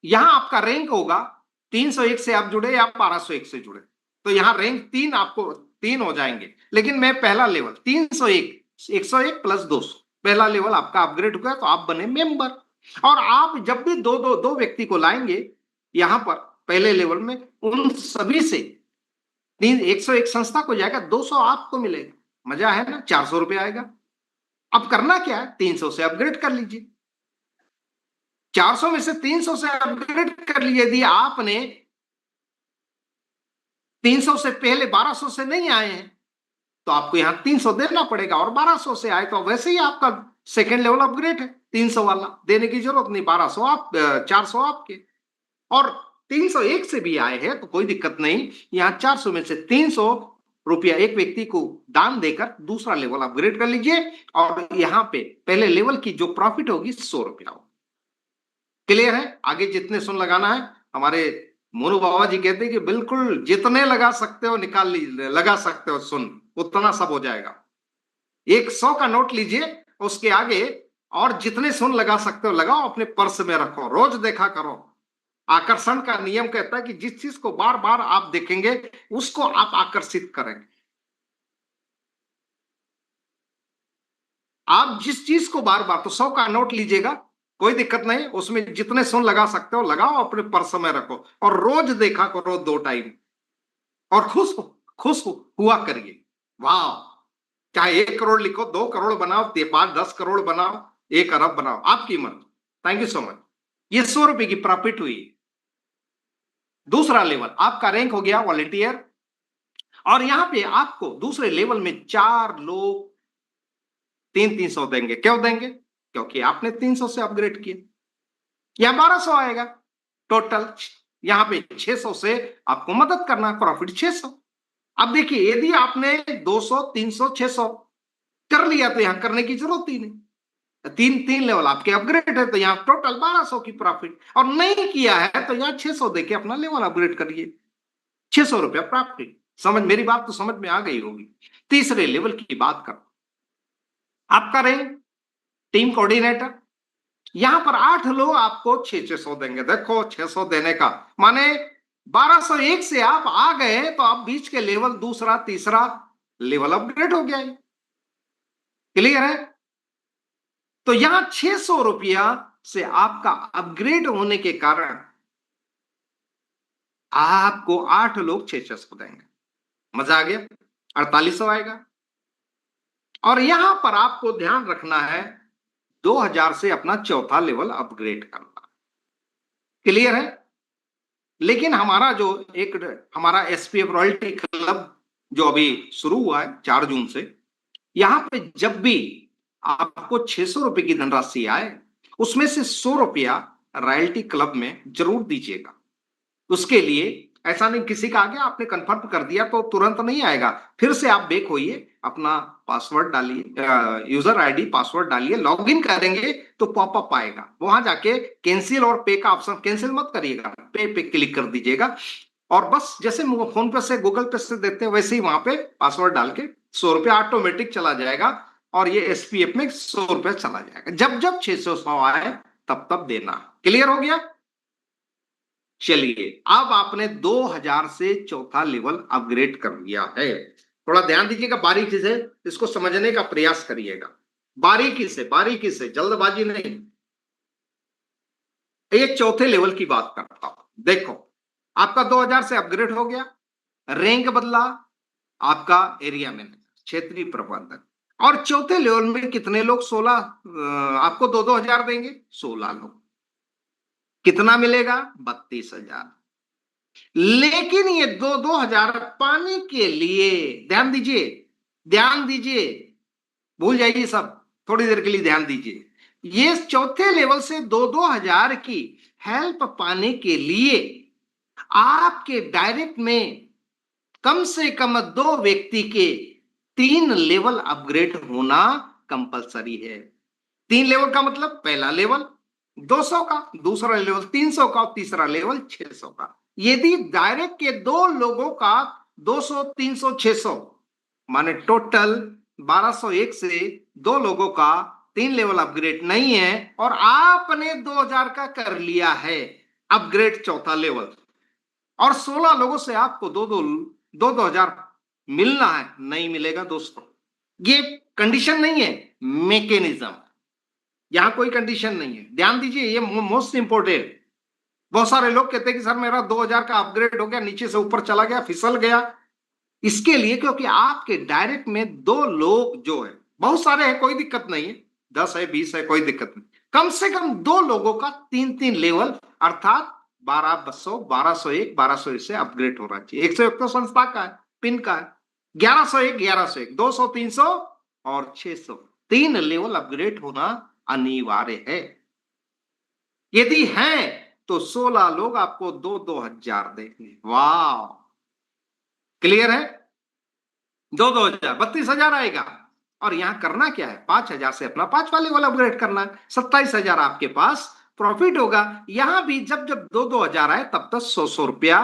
यहां आपका रैंक होगा 301 से आप जुड़े या 1201 से जुड़े, तो यहां रैंक 3 आपको 3 हो जाएंगे। लेकिन मैं पहला लेवल 301 101 प्लस 200 पहला लेवल आपका अपग्रेड हो गया, तो आप बने मेंबर। और आप जब भी दो व्यक्ति को लाएंगे यहां पर पहले लेवल में, उन सभी से 101 संस्था को जाएगा, 200 आपको मिलेगा। मजा है ना, 400 रुपये आएगा। अब करना क्या है, 300 से अपग्रेड कर लीजिए। 400 में से 300 से अपग्रेड कर लीजिए। यदि आपने 300 से पहले 1200 से नहीं आए हैं तो आपको यहां 300 देना पड़ेगा, और 1200 से आए तो वैसे ही आपका सेकेंड लेवल अपग्रेड है। 300 वाला देने की जरूरत नहीं, 1200 आप 400 आपके। और 301 से भी आए हैं तो कोई दिक्कत नहीं, यहां 400 में से 300 रुपया एक व्यक्ति को दान देकर दूसरा लेवल अपग्रेड कर लीजिए, और यहां पे पहले लेवल की जो प्रॉफिट होगी 100 रुपया होगी। क्लियर है? आगे जितने सुन लगाना है, हमारे मोनू बाबा जी कहते हैं कि बिल्कुल जितने लगा सकते हो निकाल लीजिए, लगा सकते हो सुन, उतना सब हो जाएगा। 100 का नोट लीजिए, उसके आगे और जितने सुन लगा सकते हो लगाओ, अपने पर्स में रखो, रोज देखा करो। आकर्षण का नियम कहता है कि जिस चीज को बार बार आप देखेंगे उसको आप आकर्षित करेंगे। आप जिस चीज को बार बार, तो 100 का नोट लीजिएगा, कोई दिक्कत नहीं, उसमें जितने सुन लगा सकते हो लगाओ, अपने पर्स में रखो और रोज देखा करो 2 टाइम, और खुश हुआ करिए। वाह, चाहे 1 करोड़ लिखो, 2 करोड़ बनाओ, 5 10 करोड़ बनाओ, 1 अरब बनाओ, आपकी मर्जी। Thank you so much. ये 100 रुपए की प्रॉफिट हुई। दूसरा लेवल आपका रैंक हो गया वॉलेंटियर, और यहां पे आपको दूसरे लेवल में 4 लोग 300 देंगे। क्यों देंगे? क्योंकि आपने 300 से अपग्रेड किया। या 1200 आएगा टोटल, यहां पे 600 से आपको मदद करना, प्रॉफिट 600। अब देखिए, यदि आपने 200 300 600 कर लिया तो यहां करने की जरूरत ही नहीं। तीन तीन लेवल आपके अपग्रेड है तो यहां टोटल 1200 की प्रॉफिट, और नहीं किया है तो यहां 600 देके अपना लेवल अपग्रेड करिए, 600 रुपया प्रॉफिट। समझ, मेरी बात तो समझ में आ गई होगी। तीसरे लेवल की बात करो, आपका रैंक टीम कोऑर्डिनेटर, यहां पर 8 लोग आपको 600 देंगे। देखो 600 देने का माने 1201 से आप आ गए तो आप बीच के लेवल दूसरा तीसरा लेवल अपग्रेड हो गया। क्लियर है? तो यहां 600 रुपया से आपका अपग्रेड होने के कारण आपको 8 लोग 600 देंगे। मजा आ गया? 4800 आएगा। और यहां पर आपको ध्यान रखना है 2000 से अपना चौथा लेवल अपग्रेड करना। क्लियर है? लेकिन हमारा जो एक हमारा एसपीएफ रॉयल्टी क्लब जो अभी शुरू हुआ है 4 जून से, यहां पे जब भी आपको 600 रुपए की धनराशि आए उसमें से 100 रुपया रॉयल्टी क्लब में जरूर दीजिएगा। उसके लिए ऐसा नहीं किसी का आ गया आपने कंफर्म कर दिया तो तुरंत नहीं आएगा, फिर से आप बैक होइए, अपना पासवर्ड डालिए, यूजर आईडी पासवर्ड डालिए, लॉगिन करेंगे तो पॉपअप आएगा, वहां जाके कैंसिल और पे का ऑप्शन, कैंसिल मत करिएगा, पे क्लिक कर दीजिएगा, और बस जैसे फोन पे से गूगल पे से देते हैं वैसे ही वहां पे पासवर्ड डाल के 100 रुपया ऑटोमेटिक चला जाएगा, और ये एसपीएफ में 100 रुपया चला जाएगा। जब जब 600 आए तब तब देना। क्लियर हो गया? चलिए, अब आपने 2000 से चौथा लेवल अपग्रेड कर लिया है। थोड़ा ध्यान दीजिएगा, बारीकी से इसको समझने का प्रयास करिएगा, बारीकी से, जल्दबाजी नहीं। ये चौथे लेवल की बात करता हूं। देखो, आपका 2000 से अपग्रेड हो गया, रैंक बदला, आपका एरिया मैनेजर, क्षेत्रीय प्रबंधक, और चौथे लेवल में कितने लोग? 16, आपको 2-2 हजार देंगे, 16 लोग, कितना मिलेगा? 32,000। लेकिन ये 2-2 हजार पाने के लिए, ध्यान दीजिए, ध्यान दीजिए, भूल जाइए सब, थोड़ी देर के लिए ध्यान दीजिए। ये चौथे लेवल से 2-2 हजार की हेल्प पाने के लिए आपके डायरेक्ट में कम से कम 2 व्यक्ति के 3 लेवल अपग्रेड होना कंपलसरी है। 3 लेवल का मतलब पहला लेवल 200 का, दूसरा लेवल 300 का, और तीसरा लेवल 600 का। यदि डायरेक्ट के 2 लोगों का 200 300 600 माने टोटल 1201 से 2 लोगों का 3 लेवल अपग्रेड नहीं है और आपने 2000 का कर लिया है, अपग्रेड चौथा लेवल, और 16 लोगों से आपको दो हजार मिलना है, नहीं मिलेगा दोस्तों। ये कंडीशन नहीं है, मैकेनिज्म, यहां कोई कंडीशन नहीं है, ध्यान दीजिए, ये मोस्ट इंपोर्टेंट। बहुत सारे लोग कहते हैं कि सर मेरा 2000 का अपग्रेड हो गया, नीचे से ऊपर चला गया, फिसल गया। इसके लिए क्योंकि आपके डायरेक्ट में दो लोग जो है, बहुत सारे हैं कोई दिक्कत नहीं है, 10 है 20 है कोई दिक्कत नहीं, कम से कम दो लोगों का 3-3 लेवल, अर्थात 1200, 1201, 1201 से अपग्रेड होना चाहिए। 101 तो संस्था का है, पिन का है, 1101, 1101, 200, 300 और 600, 3 लेवल अपग्रेड होना अनिवार्य है। यदि है तो 16 लोग आपको 2-2 हजार देंगे। वाह, क्लियर है? 2-2 हजार, 32 हजार आएगा। और यहां करना क्या है, 5 हजार से अपना 5 वाले वाला अपग्रेड करना है, 27 हजार आपके पास प्रॉफिट होगा। यहां भी जब जब 2-2 हजार आए तब तक 100-100 रुपया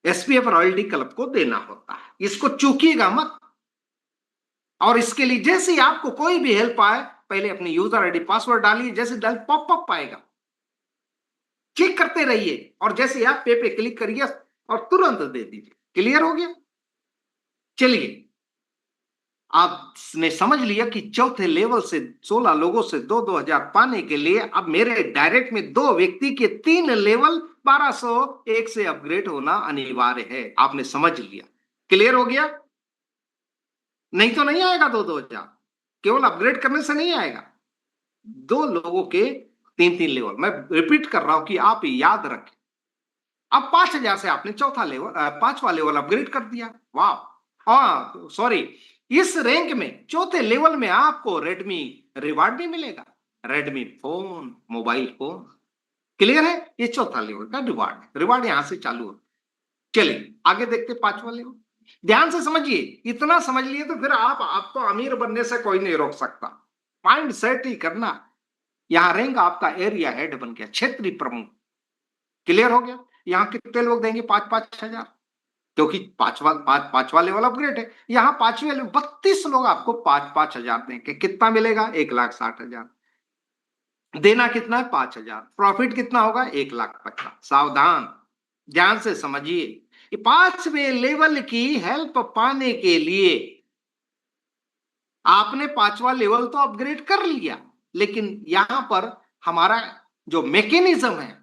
एसपीएफ रॉयल्टी क्लब को देना होता है, इसको चूकिएगा मत। और इसके लिए जैसे ही आपको कोई भी हेल्प आए, पहले अपनी यूजर आईडी पासवर्ड डालिए, जैसे डाल पॉपअप आएगा क्लिक करते रहिए, और जैसे आप पे क्लिक करिए और तुरंत दे दीजिए। क्लियर हो गया? चलिए, आपने समझ लिया कि चौथे लेवल से 16 लोगों से 2-2 हजार पाने के लिए अब मेरे डायरेक्ट में दो व्यक्ति के 3 लेवल 1201 से अपग्रेड होना अनिवार्य है। आपने समझ लिया? क्लियर हो गया? नहीं तो नहीं आएगा 2-2 हजार, केवल अपग्रेड करने से नहीं आएगा। दो लोगों के 3-3 लेवल, मैं रिपीट कर रहा हूं कि आप याद रखें। अब 5 हजार से आपने चौथा लेवल, 5वां लेवल अपग्रेड कर दिया। वाह, हाँ सॉरी, इस रैंक में चौथे लेवल में आपको रेडमी रिवार्ड भी मिलेगा, Redmi phone, mobile phone. Clear है? ये चौथा लेवल का रिवार्ड, रिवार्ड यहां से चालू हो। चलिए आगे देखते 5वां लेवल। ध्यान से समझिए, इतना समझ लिए तो फिर आपको अमीर बनने से कोई नहीं रोक सकता। माइंड सेट ही करना। यहां रैंक आपका एरिया हेड बन गया, क्षेत्रीय प्रमुख। क्लियर हो गया? यहां कितने लोग देंगे? 5-5 हजार, क्योंकि पांचवा लेवल अपग्रेड है। यहां 5वें लेवल 32 लोग आपको 5-5 हजार देंगे। कितना मिलेगा? 1,60,000। देना कितना है? 5 हजार। प्रॉफिट कितना होगा? 1,50,000। सावधान, ध्यान से समझिए, 5वें लेवल की हेल्प पाने के लिए आपने 5वां लेवल तो अपग्रेड कर लिया, लेकिन यहां पर हमारा जो मैकेनिज्म है,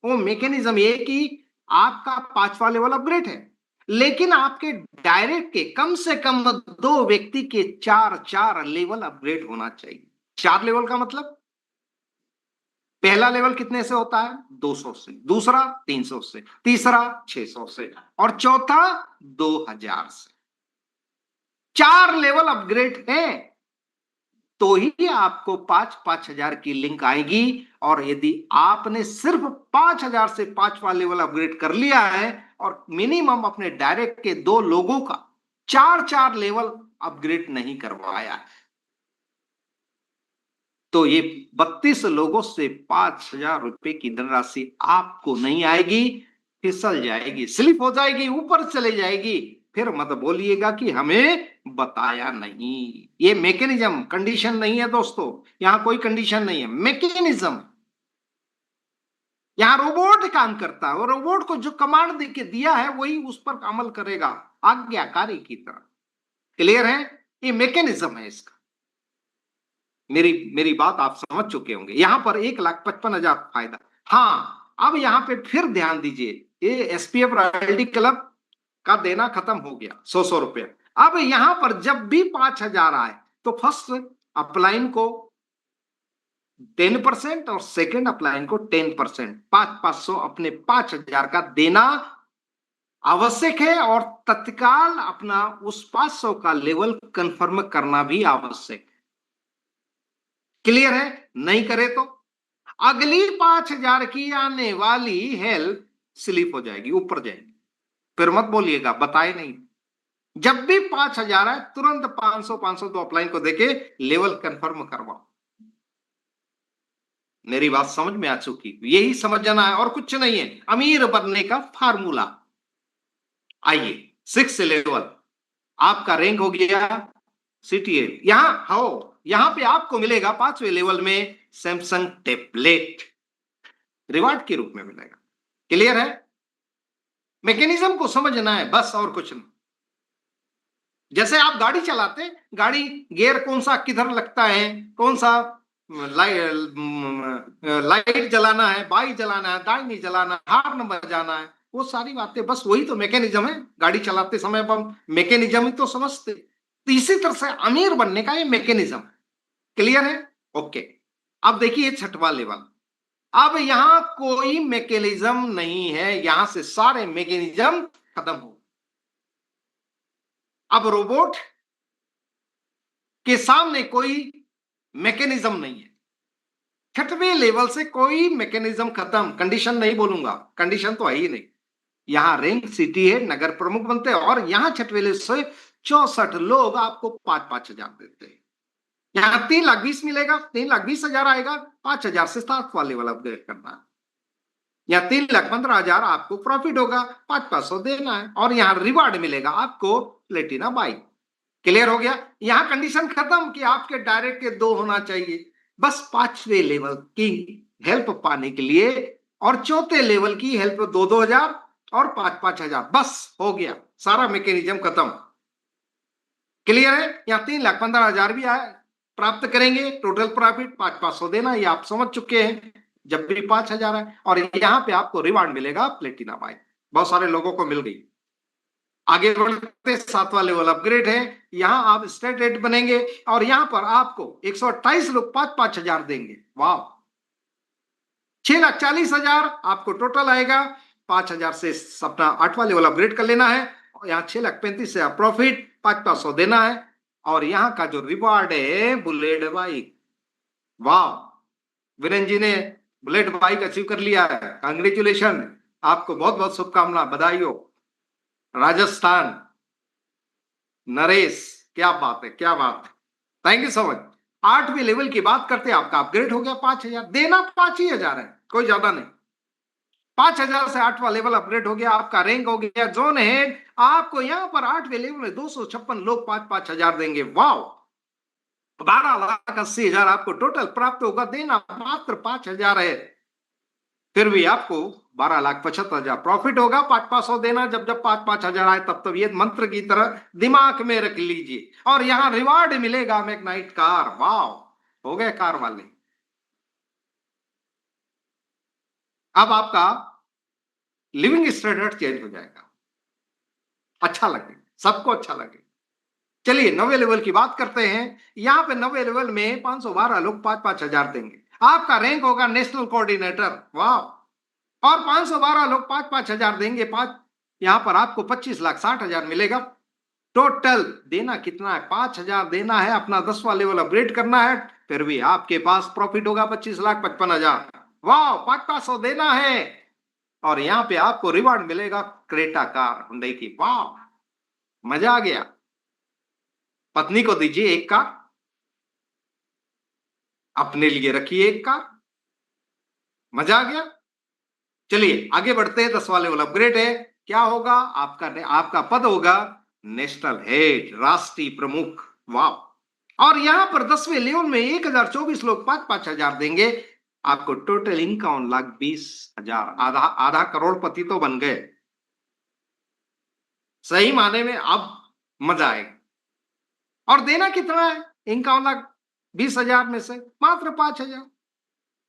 वो मैकेनिज्म ये कि आपका 5वां लेवल अपग्रेड है, लेकिन आपके डायरेक्ट के कम से कम दो व्यक्ति के 4-4 लेवल अपग्रेड होना चाहिए। 4 लेवल का मतलब, पहला लेवल कितने से होता है? 200 से, दूसरा 300 से, तीसरा 600 से, और चौथा 2,000 से। 4 लेवल अपग्रेड है तो ही आपको 5-5 हजार की लिंक आएगी। और यदि आपने सिर्फ 5 हजार से 5वां लेवल अपग्रेड कर लिया है और मिनिमम अपने डायरेक्ट के दो लोगों का 4-4 लेवल अपग्रेड नहीं करवाया है, तो ये 32 लोगों से 5,000 रुपए की धनराशि आपको नहीं आएगी, फिसल जाएगी, स्लिप हो जाएगी, ऊपर चले जाएगी। फिर मत बोलिएगा कि हमें बताया नहीं। ये मैकेनिज्म, कंडीशन नहीं है दोस्तों, यहां कोई कंडीशन नहीं है, मैकेनिज्म। यहां रोबोट काम करता है, और रोबोट को जो कमांड दे के दिया है वही उस पर अमल करेगा, आज्ञाकारी की तरह। क्लियर है? ये मैकेनिज्म है इसका। मेरी मेरी बात आप समझ चुके होंगे। यहां पर 1,55,000 फायदा। हाँ, अब यहां पे फिर ध्यान दीजिए, ये एसपीएफ रॉयल्टी क्लब का देना खत्म हो गया, 100-100 रुपया। अब यहां पर जब भी 5,000 आए तो फर्स्ट अपलाइन को 10% और सेकंड अपलाइन को 10%, 500 अपने 5,000 का देना आवश्यक है, और तत्काल अपना उस 500 का लेवल कंफर्म करना भी आवश्यक है। क्लियर है? नहीं करे तो अगली 5,000 की आने वाली हेल्प स्लिप हो जाएगी, ऊपर जाएगी। फिर मत बोलिएगा बताए नहीं। जब भी 5,000 है तुरंत 500 तो अपलाइन को देके लेवल कंफर्म करवाओ। मेरी बात समझ में आ चुकी? यही समझ जाना है और कुछ नहीं है, अमीर बनने का फार्मूला। आइए 6 लेवल, आपका रैंक हो गया CT8। यहां पे आपको मिलेगा 5वें लेवल में सैमसंग टेबलेट। रिवार्ड के रूप में मिलेगा। क्लियर है? मैकेनिज्म को समझना है बस, और कुछ नहीं। जैसे आप गाड़ी चलाते, गाड़ी गियर कौन सा किधर लगता है, कौन सा लाइट जलाना है, बाई जलाना है, दाई नहीं जलाना, हार्न बजाना है, वो सारी बातें बस वही तो मैकेनिज्म है। गाड़ी चलाते समय हम मैकेनिज्म ही तो समझते। तो इसी तरह से अमीर बनने का ये मैकेनिज्म। क्लियर है? ओके। अब देखिए छठवां लेवल। अब यहां कोई मैकेनिज्म नहीं है, यहां से सारे मैकेनिज्म खत्म हो। अब रोबोट के सामने कोई मैकेनिज्म नहीं है। छठवें लेवल से कोई मैकेनिज्म खत्म। कंडीशन नहीं बोलूंगा, कंडीशन तो है ही नहीं। यहां रैंक सिटी है, नगर प्रमुख बनते हैं, और यहां छठवें लेवल से 64 लोग आपको 5,500 देते हैं। यहां 3,20,000 मिलेगा, 3,20,000 आएगा, 5,000 से 7वां लेवल अपग्रेड करना है। यहाँ 3,15,000 आपको प्रॉफिट होगा, 5,500 देना है, और यहाँ रिवार्ड मिलेगा आपको प्लेटिना बाइक। क्लियर हो गया? यहाँ कंडीशन खत्म कि आपके डायरेक्ट के 2 होना चाहिए। बस 5वें लेवल की हेल्प पाने के लिए और 4थे लेवल की हेल्प 2,000 और 5,000, बस हो गया, सारा मैकेनिज्म खत्म। क्लियर है? यहाँ 3,15,000 भी आए प्राप्त करेंगे, टोटल प्रॉफिट 5,500 देना, ये आप समझ चुके हैं। जब भी 5,000 है, और यहाँ पे आपको रिवार्ड मिलेगा प्लेटिना बाइक। बहुत सारे लोगों को मिल गई। आगे बढ़ते 7वां लेवल अपग्रेड है। यहां आप स्टेट रेट बनेंगे, और यहां पर आपको 128 लोग 5,500 देंगे। वाह! 6,40,000 आपको टोटल आएगा। 5,000 से अपना 8वां लेवल अपग्रेड कर लेना है। यहाँ 6,35,000 प्रॉफिट, 5,500 देना है, और यहाँ का जो रिवार्ड है बुलेट बाइक। वाह! वीरेंद्र जी ने बुलेट बाइक अचीव कर लिया है, कांग्रेचुलेशन, आपको बहुत बहुत शुभकामना, बधाई हो। राजस्थान, नरेश, क्या बात है, क्या बात है, थैंक यू सो मच। 8वें लेवल की बात करते हैं, आपका अपग्रेड हो गया, 5,000 देना, 5,000 है, कोई ज्यादा नहीं। 5,000 से 8वां लेवल अपग्रेड हो गया, आपका रैंक हो गया जोन हेड। आपको यहाँ पर 8वें लेवल में 256 लोग 5,500 देंगे। वाह! 12,80,000 आपको टोटल प्राप्त होगा, देना मात्र 5,000 है। फिर भी आपको 12,75,000 प्रॉफिट होगा, 5,500 देना। जब जब 5,500 आए तब तब ये मंत्र की तरह दिमाग में रख लीजिए। और यहां रिवार्ड मिलेगा मैग्नाइट कार। वाह! हो गए कार वाले। अब आपका लिविंग स्टैंडर्ड चेंज हो जाएगा, अच्छा लगे, सबको अच्छा लगे। चलिए 9वें लेवल की बात करते हैं। यहां पे 9वें लेवल में 512 लोग 5,500 देंगे। आपका रैंक होगा नेशनल कोऑर्डिनेटर। वाह! और 512 लोग 5,500 देंगे। पांच यहां पर आपको 25,60,000 मिलेगा। टोटल देना कितना है? 5,000 देना है, अपना 10वां लेवल अपग्रेड करना है। फिर भी आपके पास प्रॉफिट होगा 25,55,000। वाह! 5,500 देना है, और यहां पे आपको रिवार्ड मिलेगा क्रेटा कार हुंडई की। वाह! मजा आ गया। पत्नी को दीजिए एक कार, अपने लिए रखिए एक कार, मजा आ गया। चलिए आगे बढ़ते हैं। 10वां लेवल अपग्रेड है। क्या होगा? आपका पद होगा नेशनल हेड, राष्ट्रीय प्रमुख। वाह! और यहां पर 10वें लेवल में 1,024 लोग 5,500 देंगे। आपको टोटल 51,20,000, आधा आधा करोड़पति तो बन गए, सही माने में। अब मजा आएगा। और देना कितना है? 51,20,000 में से मात्र 5,000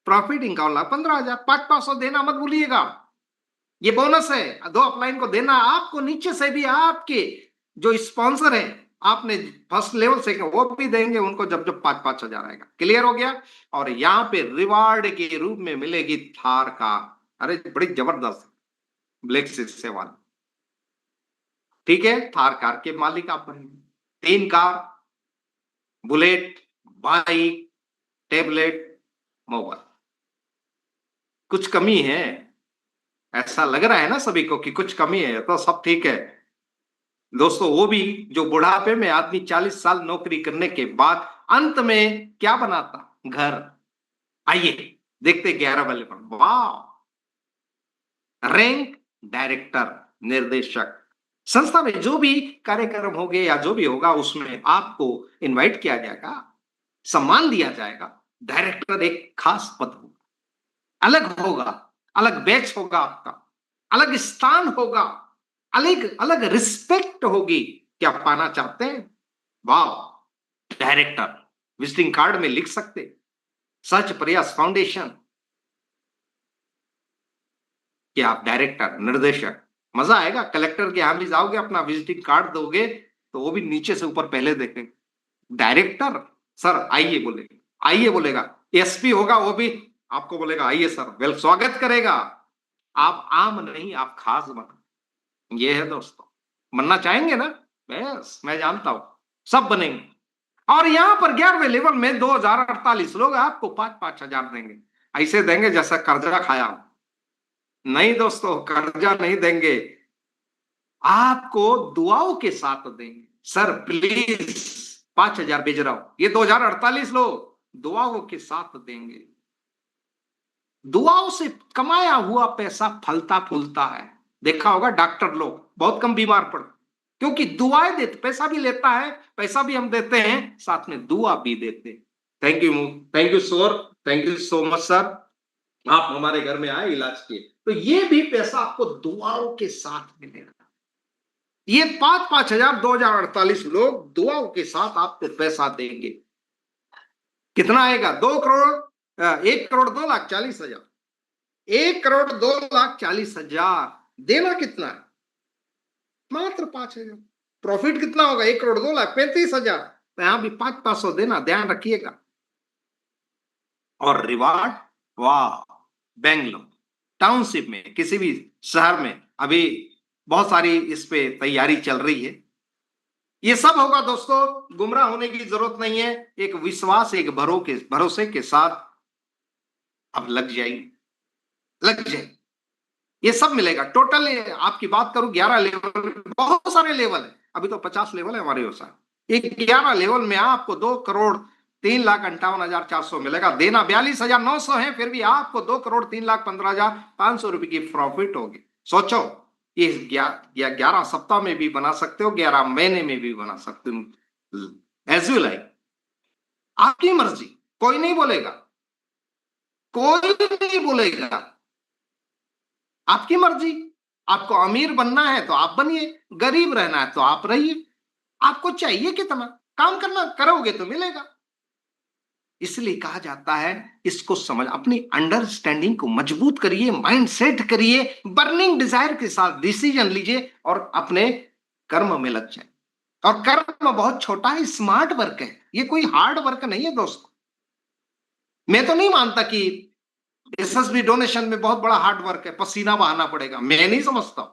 प्रॉफिट। 51,15,000, 5,500 देना मत भूलिएगा, ये बोनस है। 2 अपलाइन को देना आपको, नीचे से भी आपके जो स्पॉन्सर है, आपने फर्स्ट लेवल से वो भी देंगे उनको, जब जब 5,500 आएगा। क्लियर हो गया? और यहाँ पे रिवार्ड के रूप में मिलेगी थार कार। अरे बड़ी जबरदस्त, ब्लैक शीशे वाली। ठीक है, थार कार के मालिक आप बनेंगे। 3 car, bullet, bike, tablet, mobile. कुछ कमी है? ऐसा लग रहा है ना सभी को कि कुछ कमी है, तो सब ठीक है दोस्तों। वो भी जो बुढ़ापे में आदमी 40 साल नौकरी करने के बाद अंत में क्या बनाता? घर। आइए देखते 11 वाले पर। वाह! रैंक डायरेक्टर, निर्देशक। संस्था में जो भी कार्यक्रम होंगे या जो भी होगा, उसमें आपको इनवाइट किया जाएगा, सम्मान दिया जाएगा। डायरेक्टर एक खास पद होगा, अलग होगा, अलग बैच होगा आपका, अलग स्थान होगा, अलग अलग रिस्पेक्ट होगी। क्या पाना चाहते हैं? वाह, डायरेक्टर विजिटिंग कार्ड में लिख सकते, सच प्रयास फाउंडेशन कि आप डायरेक्टर, निर्देशक। मजा आएगा। कलेक्टर के यहां भी जाओगे, अपना विजिटिंग कार्ड दोगे तो वो भी नीचे से ऊपर पहले देखेंगे, डायरेक्टर सर आइए बोलेगा, आइए बोलेगा। एसपी होगा वो भी आपको बोलेगा आइए सर, वेल स्वागत करेगा। आप आम नहीं, आप खास बनो। ये है दोस्तों, बनना चाहेंगे ना? बस मैं जानता हूं सब बनेंगे। और यहां पर 11वें लेवल में 2048 लोग आपको 5-5 हजार देंगे। ऐसे देंगे जैसा कर्जा खाया हो। नहीं दोस्तों, कर्जा नहीं देंगे, आपको दुआओं के साथ देंगे। सर प्लीज 5 हजार भेज रहा हूं, ये 2048 लोग दुआओं के साथ देंगे। दुआओं से कमाया हुआ पैसा फलता फूलता है। देखा होगा डॉक्टर लोग बहुत कम बीमार पड़ते, क्योंकि दुआएं देते, पैसा भी लेता है, पैसा भी हम देते हैं, साथ में दुआ भी देते हैं। Thank you sir, thank you so much sir, आप हमारे घर में आए इलाज किए, तो ये भी पैसा आपको दुआओं के साथ मिलेगा। ये 5-5 हजार 2048 लोग दुआओं के साथ आपको पैसा देंगे। कितना आएगा? 2 करोड़ 1 करोड़ 2 लाख 40 हजार, 1 करोड़ 2 लाख 40 हजार। देना कितना है? मात्र 5 हजार। प्रॉफिट कितना होगा? 1 करोड़ 2 लाख 35 हजार। तो यहां भी 500 देना, ध्यान रखिएगा। और रिवार्ड, वाह, बेंगलोर टाउनशिप में, किसी भी शहर में अभी बहुत सारी इस पे तैयारी चल रही है। ये सब होगा दोस्तों, गुमराह होने की जरूरत नहीं है। एक विश्वास, एक भरोसे के साथ अब लग जाइए, लग जाए, ये सब मिलेगा। टोटल आपकी बात करूं 11 लेवल, बहुत सारे लेवल है, अभी तो 50 लेवल है हमारे व्यवसाय। एक 11 लेवल में आपको 2 करोड़ 3 लाख 58 हजार 400 मिलेगा। देना 42 हजार 900 है, फिर भी आपको 2 करोड़ 3 लाख 15 हजार 500 रुपए की प्रॉफिट होगी। सोचो, ये 11 सप्ताह में भी बना सकते हो, 11 महीने में भी बना सकते हो, एज यू लाइक, आपकी मर्जी, कोई नहीं बोलेगा, कोई नहीं बोलेगा, आपकी मर्जी। आपको अमीर बनना है तो आप बनिए, गरीब रहना है तो आप रहिए। आपको चाहिए कितना काम करना, करोगे तो मिलेगा। इसलिए कहा जाता है, इसको समझ, अपनी अंडरस्टैंडिंग को मजबूत करिए, माइंड सेट करिए, बर्निंग डिजायर के साथ डिसीजन लीजिए और अपने कर्म में लग जाए। और कर्म बहुत छोटा है, स्मार्ट वर्क है, ये कोई हार्ड वर्क नहीं है दोस्तों। मैं तो नहीं मानता कि एसएसबी डोनेशन में बहुत बड़ा हार्ड वर्क है, पसीना बहाना पड़ेगा, मैं नहीं समझता।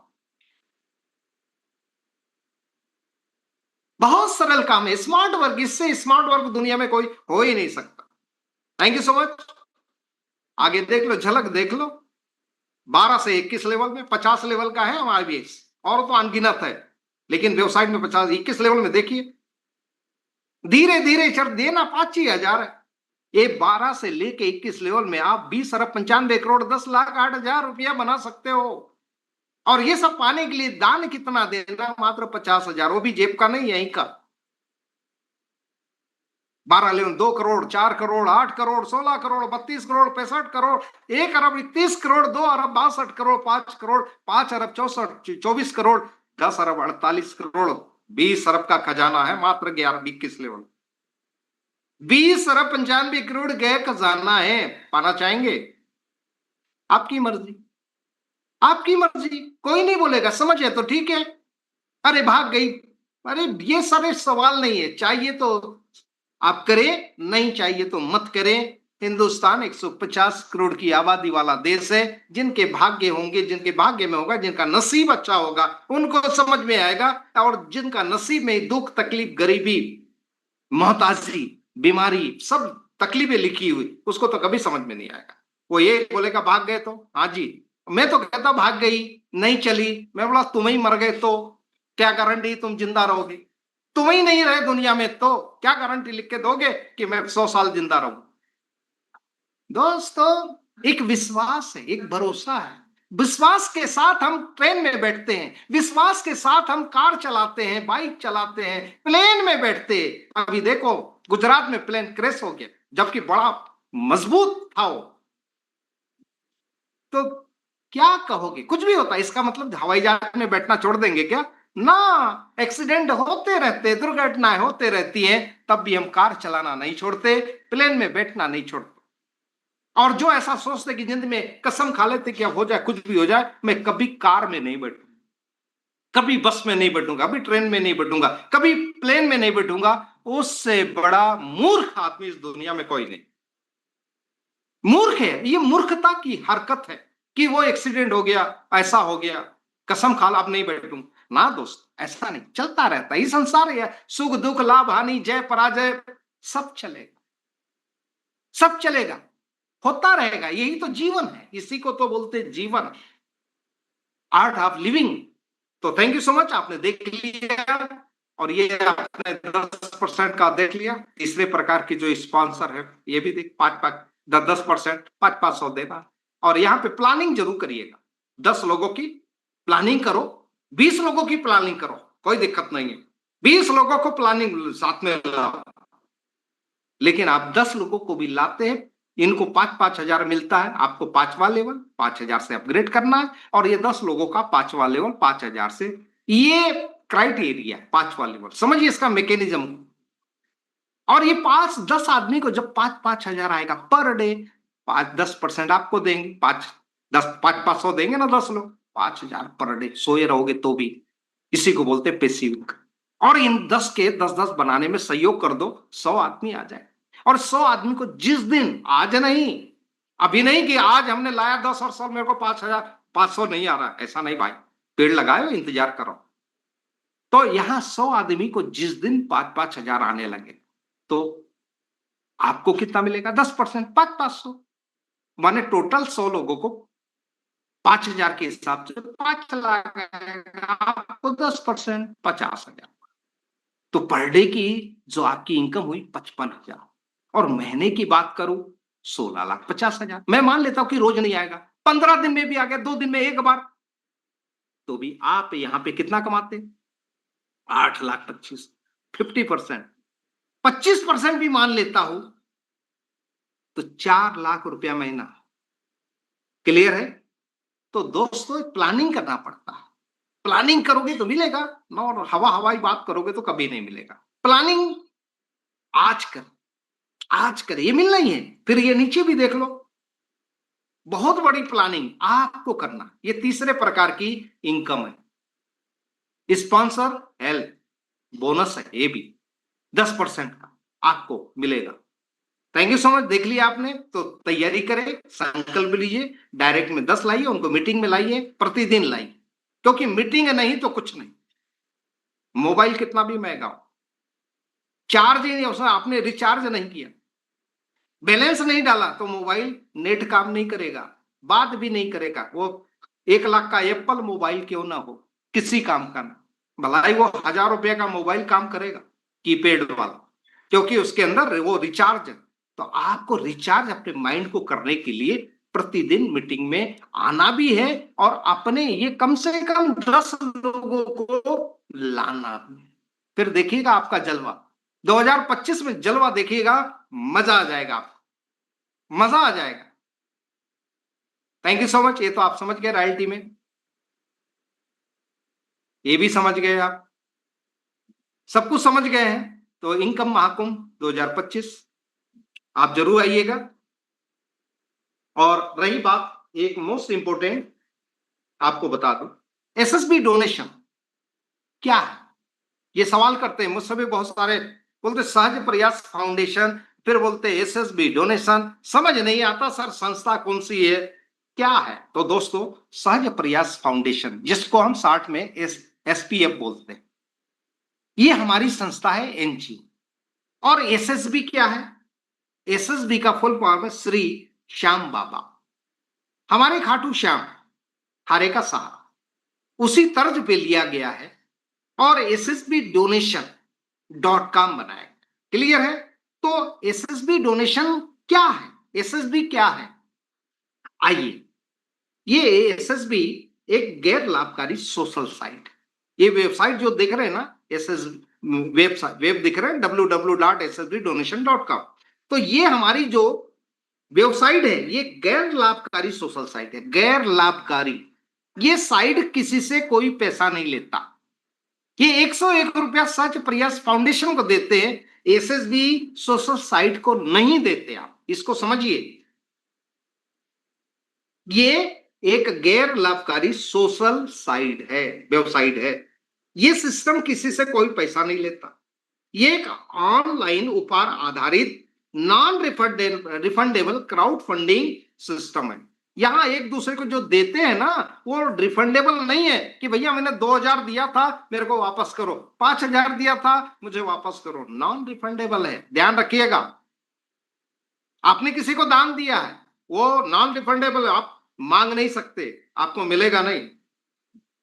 बहुत सरल काम है, स्मार्ट वर्क, इससे स्मार्ट वर्क दुनिया में कोई हो ही नहीं सकता। Thank you so much. आगे देख लो, झलक देख लो। 12 से 21 लेवल में, 50 लेवल का है हमारा बेस, और तो अनगिनत है, लेकिन वेबसाइट में 50 21 लेवल में देखिए, धीरे धीरे चढ़ देना 5 ही हजार है। ये 12 से लेके 21 लेवल में आप 20 अरब 95 करोड़ 10 लाख 8 हजार रुपया बना सकते हो। और ये सब पाने के लिए दान कितना देना? मात्र 50 हजार, वो भी जेब का नहीं, यहीं का। 12 लेवल 2 करोड़ 4 करोड़ 8 करोड़ 16 करोड़ 32 करोड़ 65 करोड़ 1 अरब 31 करोड़ 2 अरब 62 करोड़ 5 करोड़ 5 अरब 24 करोड़ 10 अरब 48 करोड़ 20 अरब का खजाना है मात्र 11 21 लेवल। 20 अरब 95 करोड़ गए खजाना है। पाना चाहेंगे? आपकी मर्जी, आपकी मर्जी, कोई नहीं बोलेगा। समझे तो ठीक है, अरे भाग गई, अरे ये सारे सवाल नहीं है। चाहिए तो आप करें, नहीं चाहिए तो मत करें। हिंदुस्तान 150 करोड़ की आबादी वाला देश है। जिनके भाग्य होंगे, जिनके भाग्य में होगा, जिनका नसीब अच्छा होगा, उनको समझ में आएगा। और जिनका नसीब में दुख तकलीफ गरीबी मोहताजी बीमारी सब तकलीफें लिखी हुई, उसको तो कभी समझ में नहीं आएगा। वो ये बोलेगा भाग गए तो, हाँ जी। मैं तो कहता भाग गई, नहीं चली, मैं बोला तुम ही मर गए तो क्या गारंटी तुम जिंदा रहोगे? तुम ही नहीं रहे दुनिया में तो क्या गारंटी लिख के दोगे कि मैं 100 साल जिंदा रहूं? दोस्तों, एक विश्वास है, एक भरोसा है। विश्वास के साथ हम ट्रेन में बैठते हैं, विश्वास के साथ हम कार चलाते हैं, बाइक चलाते हैं, प्लेन में बैठते हैं। अभी देखो, गुजरात में प्लेन क्रैश हो गया, जबकि बड़ा मजबूत था वो, तो क्या कहोगे? कुछ भी होता है, इसका मतलब हवाई जहाज में बैठना छोड़ देंगे क्या? ना, एक्सीडेंट होते रहते, दुर्घटनाएं होते रहती हैं, तब भी हम कार चलाना नहीं छोड़ते, प्लेन में बैठना नहीं छोड़ते। और जो ऐसा सोचते कि जिंदगी में कसम खा लेते कि अब हो जाए, कुछ भी हो जाए, मैं कभी कार में नहीं बैठूंगा, कभी बस में नहीं बैठूंगा, कभी ट्रेन में नहीं बैठूंगा, कभी प्लेन में नहीं बैठूंगा, उससे बड़ा मूर्ख आदमी इस दुनिया में कोई नहीं। मूर्ख है, ये मूर्खता की हरकत है कि वो एक्सीडेंट हो गया, ऐसा हो गया, कसम खा अब नहीं बैठूंगा। ना दोस्त, ऐसा नहीं, चलता रहता है, ये संसार है, सुख दुख लाभ हानि जय पराजय सब चलेगा, सब चलेगा, होता रहेगा, यही तो जीवन है, इसी को तो बोलते जीवन, आर्ट ऑफ लिविंग। तो थैंक यू सो मच, आपने देख लिया, और ये आपने 10% का देख लिया। तीसरे प्रकार की जो स्पॉन्सर है, ये भी देख, 5-5 10-10% 5-500 देना। और यहाँ पे प्लानिंग जरूर करिएगा, 10 लोगों की प्लानिंग करो, 20 लोगों की प्लानिंग करो, कोई दिक्कत नहीं है, 20 लोगों को प्लानिंग साथ में लाओ, लेकिन आप 10 लोगों को भी लाते हैं, इनको 5-5 हजार मिलता है, आपको 5वां लेवल 5 हजार से अपग्रेड करना है, और ये 10 लोगों का 5वां लेवल 5 हजार से, ये क्राइटेरिया 5वां लेवल, समझिए इसका मैकेनिज्म। और ये 5-10 आदमी को जब 5-5 हजार आएगा पर डे, 5-10% आपको देंगे, 5-10 5-500 देंगे ना 10 लोग, 5 हजार पर डे, सोए रहोगे तो भी, इसी को बोलते पैसिव। और इन 10 के 10-10 बनाने में सहयोग कर दो, 100 आदमी आ जाए। और 100 आदमी को जिस दिन, आज नहीं, अभी नहीं कि आज हमने लाया 10 और 100 मेरे को 5,500 नहीं आ रहा, ऐसा नहीं भाई, पेड़ लगाए, इंतजार करो। तो यहां 100 आदमी को जिस दिन 5-5 हजार आने लगे, तो आपको कितना मिलेगा? 10%, 5-500, माने टोटल 100 लोगों को 5 हजार के हिसाब से 5 लाख आएगा, आपको 10% 50 हजार। तो पर डे की जो आपकी इनकम हुई 55 हजार, और महीने की बात करूं 16,50,000। मैं मान लेता हूं कि रोज नहीं आएगा, 15 दिन में भी आ गया, 2 दिन में एक बार, तो भी आप यहां पे कितना कमाते? 8,25,000, 50%, 25% भी मान लेता हूं तो 4 लाख रुपया महीना। क्लियर है? तो दोस्तों प्लानिंग करना पड़ता है, प्लानिंग करोगे तो मिलेगा, और हवाई बात करोगे तो कभी नहीं मिलेगा। प्लानिंग आज कर, आज कर, ये मिलना ही है। फिर ये नीचे भी देख लो, बहुत बड़ी प्लानिंग आपको करना, ये तीसरे प्रकार की इनकम है। स्पॉन्सर हेल्प बोनस है, ये भी 10% का आपको मिलेगा। थैंक यू सो मच, देख लिया आपने तो तैयारी करें, संकल्प लीजिए, डायरेक्ट में 10 लाइए, उनको मीटिंग में लाइए, प्रतिदिन लाइए, क्योंकि मीटिंग नहीं तो कुछ नहीं। मोबाइल कितना भी महंगा हो, चार्ज ही नहीं, उसमें आपने रिचार्ज नहीं किया, बैलेंस नहीं डाला, तो मोबाइल नेट काम नहीं करेगा, बात भी नहीं करेगा। वो 1 लाख का एप्पल मोबाइल क्यों ना हो, किसी काम का ना, भलाई वो 1,000 रुपए का मोबाइल काम करेगा, कीपैड वाला, क्योंकि उसके अंदर वो रिचार्ज है। तो आपको रिचार्ज अपने माइंड को करने के लिए प्रतिदिन मीटिंग में आना भी है, और अपने ये कम से कम 10 लोगों को लाना भी। फिर देखिएगा आपका जलवा, 2025 में जलवा देखिएगा, मजा आ जाएगा आपको, मजा आ जाएगा। थैंक यू सो मच, ये तो आप समझ गए रॉयल्टी में, ये भी समझ गए आप, सब कुछ समझ गए हैं। तो इनकम महाकुंभ 2025 आप जरूर आइएगा। और रही बात एक मोस्ट इंपोर्टेंट, आपको बता दूं, एसएसबी डोनेशन क्या है, ये सवाल करते हैं मुझसे भी बहुत सारे, बोलते सहज प्रयास फाउंडेशन, फिर बोलते एसएसबी डोनेशन, समझ नहीं आता सर संस्था कौन सी है, क्या है? तो दोस्तों सहज प्रयास फाउंडेशन, जिसको हम शॉर्ट में एसपीएफ बोलते हैं, ये हमारी संस्था है एनजीओ। और एसएसबी क्या है? एसएसबी का फुल फॉर्म है श्री श्याम बाबा, हमारे खाटू श्याम, हारे का सहारा, उसी तर्ज पे लिया गया है, और एसएसबी डोनेशन.com बनाया। क्लियर है? तो एसएसबी डोनेशन क्या है, एसएसबी क्या है, आइए, ये एसएसबी एक गैर लाभकारी सोशल साइट, ये वेबसाइट जो देख रहे हैं ना, एसएस वेबसाइट, वेब दिख रहे हैं www.ssbdonation.com, तो ये हमारी जो वेबसाइट है, ये गैर लाभकारी सोशल साइट है, गैर लाभकारी। ये साइट किसी से कोई पैसा नहीं लेता। ये 101 रुपया सच प्रयास फाउंडेशन को देते हैं, एसएसबी सोशल साइट को नहीं देते। आप इसको समझिए, ये एक गैर लाभकारी सोशल साइट है, वेबसाइट है। ये सिस्टम किसी से कोई पैसा नहीं लेता। ये एक ऑनलाइन उपहार आधारित non refundable crowd funding system है। यहां एक दूसरे को जो देते हैं ना, वो रिफंडेबल नहीं है कि भैया मैंने 2000 दिया था मेरे को वापस करो, 5000 दिया था मुझे वापस करो। नॉन रिफंडेबल है, ध्यान रखिएगा। आपने किसी को दान दिया है, वो नॉन रिफंडेबल है, आप मांग नहीं सकते, आपको मिलेगा नहीं।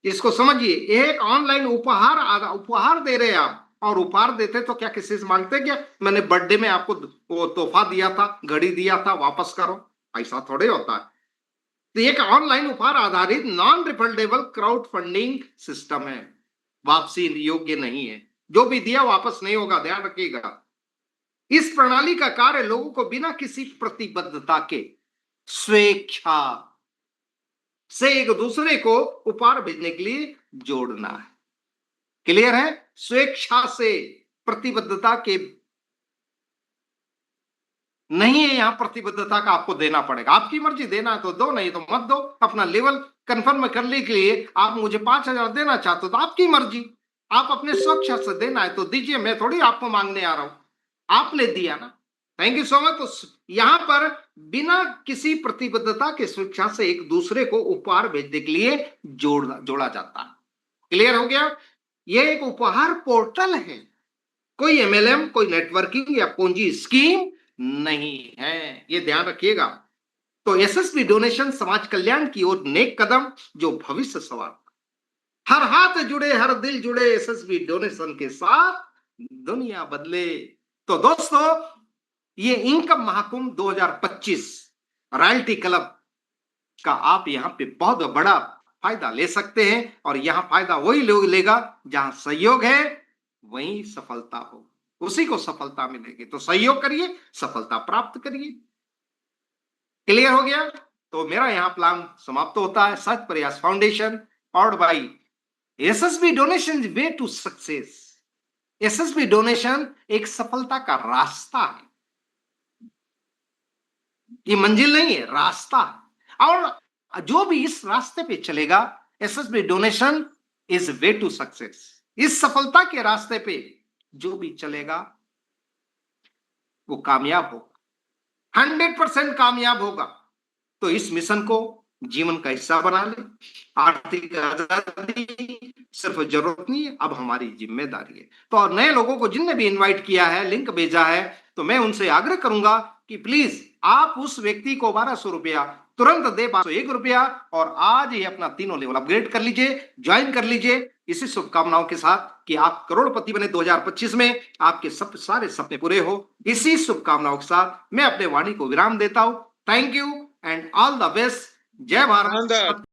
इसको समझिए, एक ऑनलाइन उपहार दे रहे हैं आप, और उपहार देते तो क्या किसी से मांगते क्या मैंने बर्थडे में आपको वो तोहफा दिया था, घड़ी दिया था, वापस करो, ऐसा थोड़े होता है। तो एक ऑनलाइन उपहार आधारित non refundable crowd funding system है, वापसी योग्य नहीं है, जो भी दिया वापस नहीं होगा, ध्यान रखिएगा। इस प्रणाली का कार्य लोगों को बिना किसी प्रतिबद्धता के स्वेच्छा से एक दूसरे को उपहार भेजने के लिए जोड़ना है। क्लियर है? स्वेच्छा से, प्रतिबद्धता के नहीं है। यहां प्रतिबद्धता का आपको देना पड़ेगा, आपकी मर्जी, देना है तो दो, नहीं तो मत दो। अपना लेवल कंफर्म करने के लिए आप मुझे 5000 देना चाहते हो तो आपकी मर्जी, आप अपने स्वेच्छा से देना है तो दीजिए, मैं थोड़ी आपको मांगने आ रहा हूं, आपने दिया ना। Thank you so much. तो यहां पर बिना किसी प्रतिबद्धता के स्वेच्छा से एक दूसरे को उपहार भेजने के लिए जोड़ा जाता है। क्लियर हो गया? यह एक उपहार पोर्टल है, कोई एमएलएम, कोई नेटवर्किंग या पूंजी स्कीम नहीं है, ये ध्यान रखिएगा। तो एसएसबी डोनेशन समाज कल्याण की ओर नेक कदम जो भविष्य सवार। हर हाथ जुड़े, हर दिल जुड़े, एसएसबी डोनेशन के साथ दुनिया बदले। तो दोस्तों, ये इनकम महाकुंभ 2025 रॉयल्टी क्लब का आप यहां पे बहुत बड़ा फायदा ले सकते हैं, और यहां फायदा वही लोग लेगा जहां सहयोग है वहीं सफलता हो, उसी को सफलता मिलेगी। तो सहयोग करिए, सफलता प्राप्त करिए। क्लियर हो गया? तो मेरा यहां प्लान समाप्त होता है। सच प्रयास फाउंडेशन और by SSB donation way to success. SSB donation एक सफलता का रास्ता है, ये मंजिल नहीं है, रास्ता है। और जो भी इस रास्ते पे चलेगा, SSB donation is way to success. इस सफलता के रास्ते पे जो भी चलेगा वो कामयाब होगा, 100% कामयाब होगा। तो इस मिशन को जीवन का हिस्सा बना ले। आर्थिक आजादी सिर्फ जरूरत नहीं है, अब हमारी जिम्मेदारी है। तो और नए लोगों को जिनने भी इनवाइट किया है, लिंक भेजा है, तो मैं उनसे आग्रह करूंगा कि प्लीज आप उस व्यक्ति को 1200 रुपया तुरंत दे, 501 रुपया, और आज ही अपना तीनों लेवल अपग्रेड कर लीजिए, ज्वाइन कर लीजिए। इसी शुभकामनाओं के साथ कि आप करोड़पति बने 2025 में, आपके सब सारे सपने पूरे हो, इसी शुभकामनाओं के साथ मैं अपने वाणी को विराम देता हूं। Thank you and all the best. जय भारत।